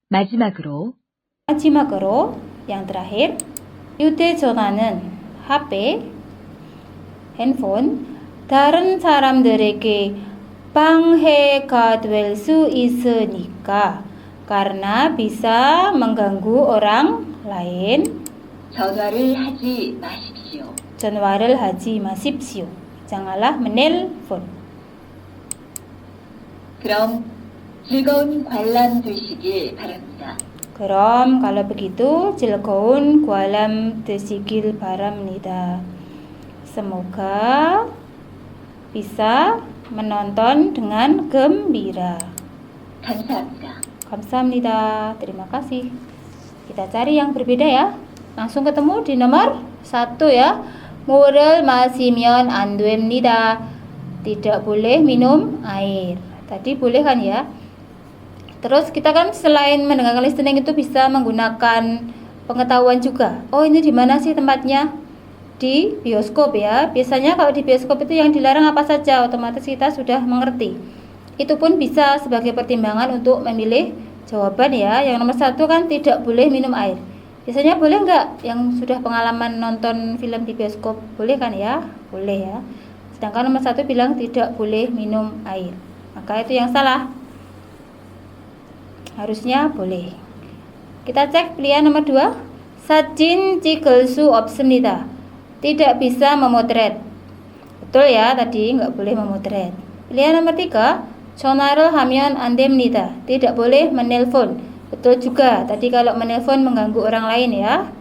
Speaker 2: 마지막으로
Speaker 1: 마지막으로 yang terakhir, 휴대전화는 HP, handphone 다른 사람들에게 방해가 될 수 있으니까 karena bisa mengganggu orang lain.
Speaker 8: 전화를 하지 마십시오.
Speaker 1: 전화를 하지 마십시오. Janganlah menelpon.
Speaker 8: 그럼 즐거운 관람 되시길 바랍니다.
Speaker 1: Krom, kalau begitu, 즐거운 관람 되시길 바랍니다. Semoga bisa menonton dengan gembira.
Speaker 8: 감사합니다.
Speaker 1: Kamsahamnida. Terima kasih. Kita cari yang berbeda ya. Langsung ketemu di nomor 1 ya. 물을 마시면 안 됩니다. Tidak boleh minum air. Tadi boleh kan ya? Terus kita kan selain mendengarkan listening itu bisa menggunakan pengetahuan juga. Oh, ini di mana sih tempatnya? Di bioskop ya. Biasanya kalau di bioskop itu yang dilarang apa saja, otomatis kita sudah mengerti. Itu pun bisa sebagai pertimbangan untuk memilih jawaban ya. Yang nomor 1 kan tidak boleh minum air. Biasanya boleh nggak yang sudah pengalaman nonton film di bioskop? Boleh kan ya? Boleh ya. Sedangkan nomor 1 bilang tidak boleh minum air. Maka itu yang salah. Harusnya boleh. Kita cek pilihan nomor 2. 사진 찍을 수 없습니다. Tidak bisa memotret. Betul ya, tadi nggak boleh memotret. Pilihan nomor 3. 전화를 하면 안 됩니다. Tidak boleh menelpon. Betul juga, tadi kalau menelpon mengganggu orang lain ya.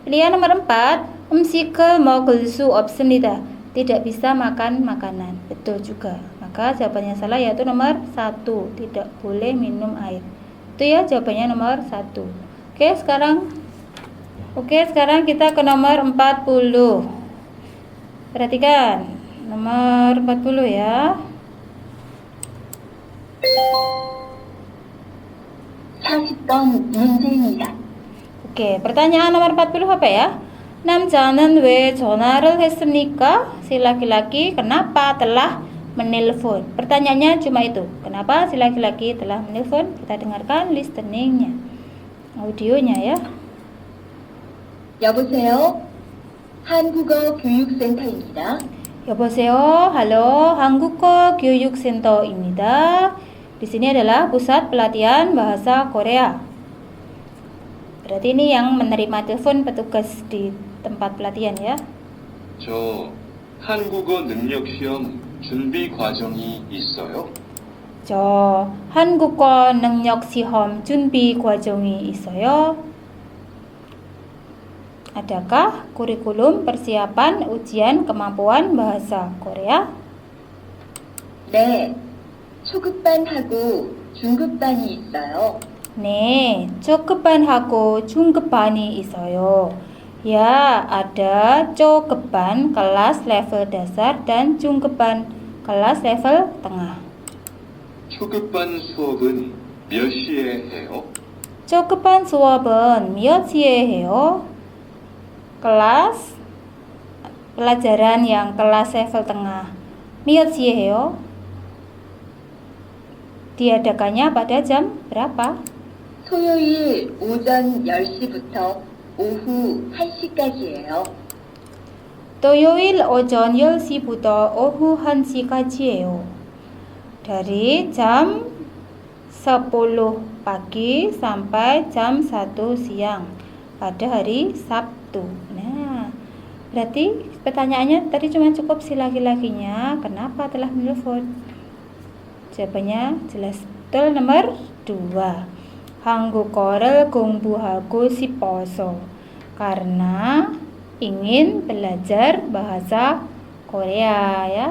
Speaker 1: Pilihan nomor 4. 음식을 먹을 수 없습니다. Tidak bisa makan makanan. Betul juga. Maka jawabannya salah yaitu nomor 1. Tidak boleh minum air. Itu ya jawabannya nomor 1. Oke, sekarang kita ke nomor 40. Perhatikan. Nomor 40 ya.
Speaker 8: 40번 문제입니다.
Speaker 1: Oke, pertanyaan nomor 40 apa ya? 남자는 왜 전화를 했습니까? Si laki-laki kenapa telah menelpon? Pertanyaannya cuma itu. Kenapa si laki-laki telah menelpon? Kita dengarkan listeningnya. Audionya ya.
Speaker 8: 여보세요? 한국어 교육센터입니다.
Speaker 1: 여보세요. Halo, 한국어 교육센터입니다. Di sini adalah pusat pelatihan bahasa Korea. Berarti ini yang menerima telepon petugas di tempat pelatihan ya.
Speaker 10: 저 한국어 능력 시험 준비 과정이 있어요?
Speaker 1: 저 한국어 능력 시험 준비 과정이 있어요. Adakah kurikulum persiapan ujian kemampuan bahasa Korea?
Speaker 8: 네, 초급반하고 중급반이 있어요.
Speaker 1: 네, 초급반하고 중급반이 있어요. Ya, ada 초급반 kelas level dasar dan 중급반 kelas level tengah.
Speaker 10: 초급반 수업은 몇 시에 해요?
Speaker 1: 초급반 수업은 몇 시에 해요? Kelas pelajaran yang kelas level tengah 몇 시에 해요? Diadakannya pada jam berapa?
Speaker 8: 토요일 오전 10시부터 오후 1시까지예요.
Speaker 1: 토요일 오전 10시부터 오후 1시까지예요. Dari jam 10 pagi sampai jam 1 siang pada hari Sabtu. Nah, Berarti pertanyaannya tadi cuma cukup si laki-lakinya kenapa telah menelpon. Jawabannya jelas betul nomor 2. 한국어를 공부하고 싶어서. Karena ingin belajar bahasa Korea ya.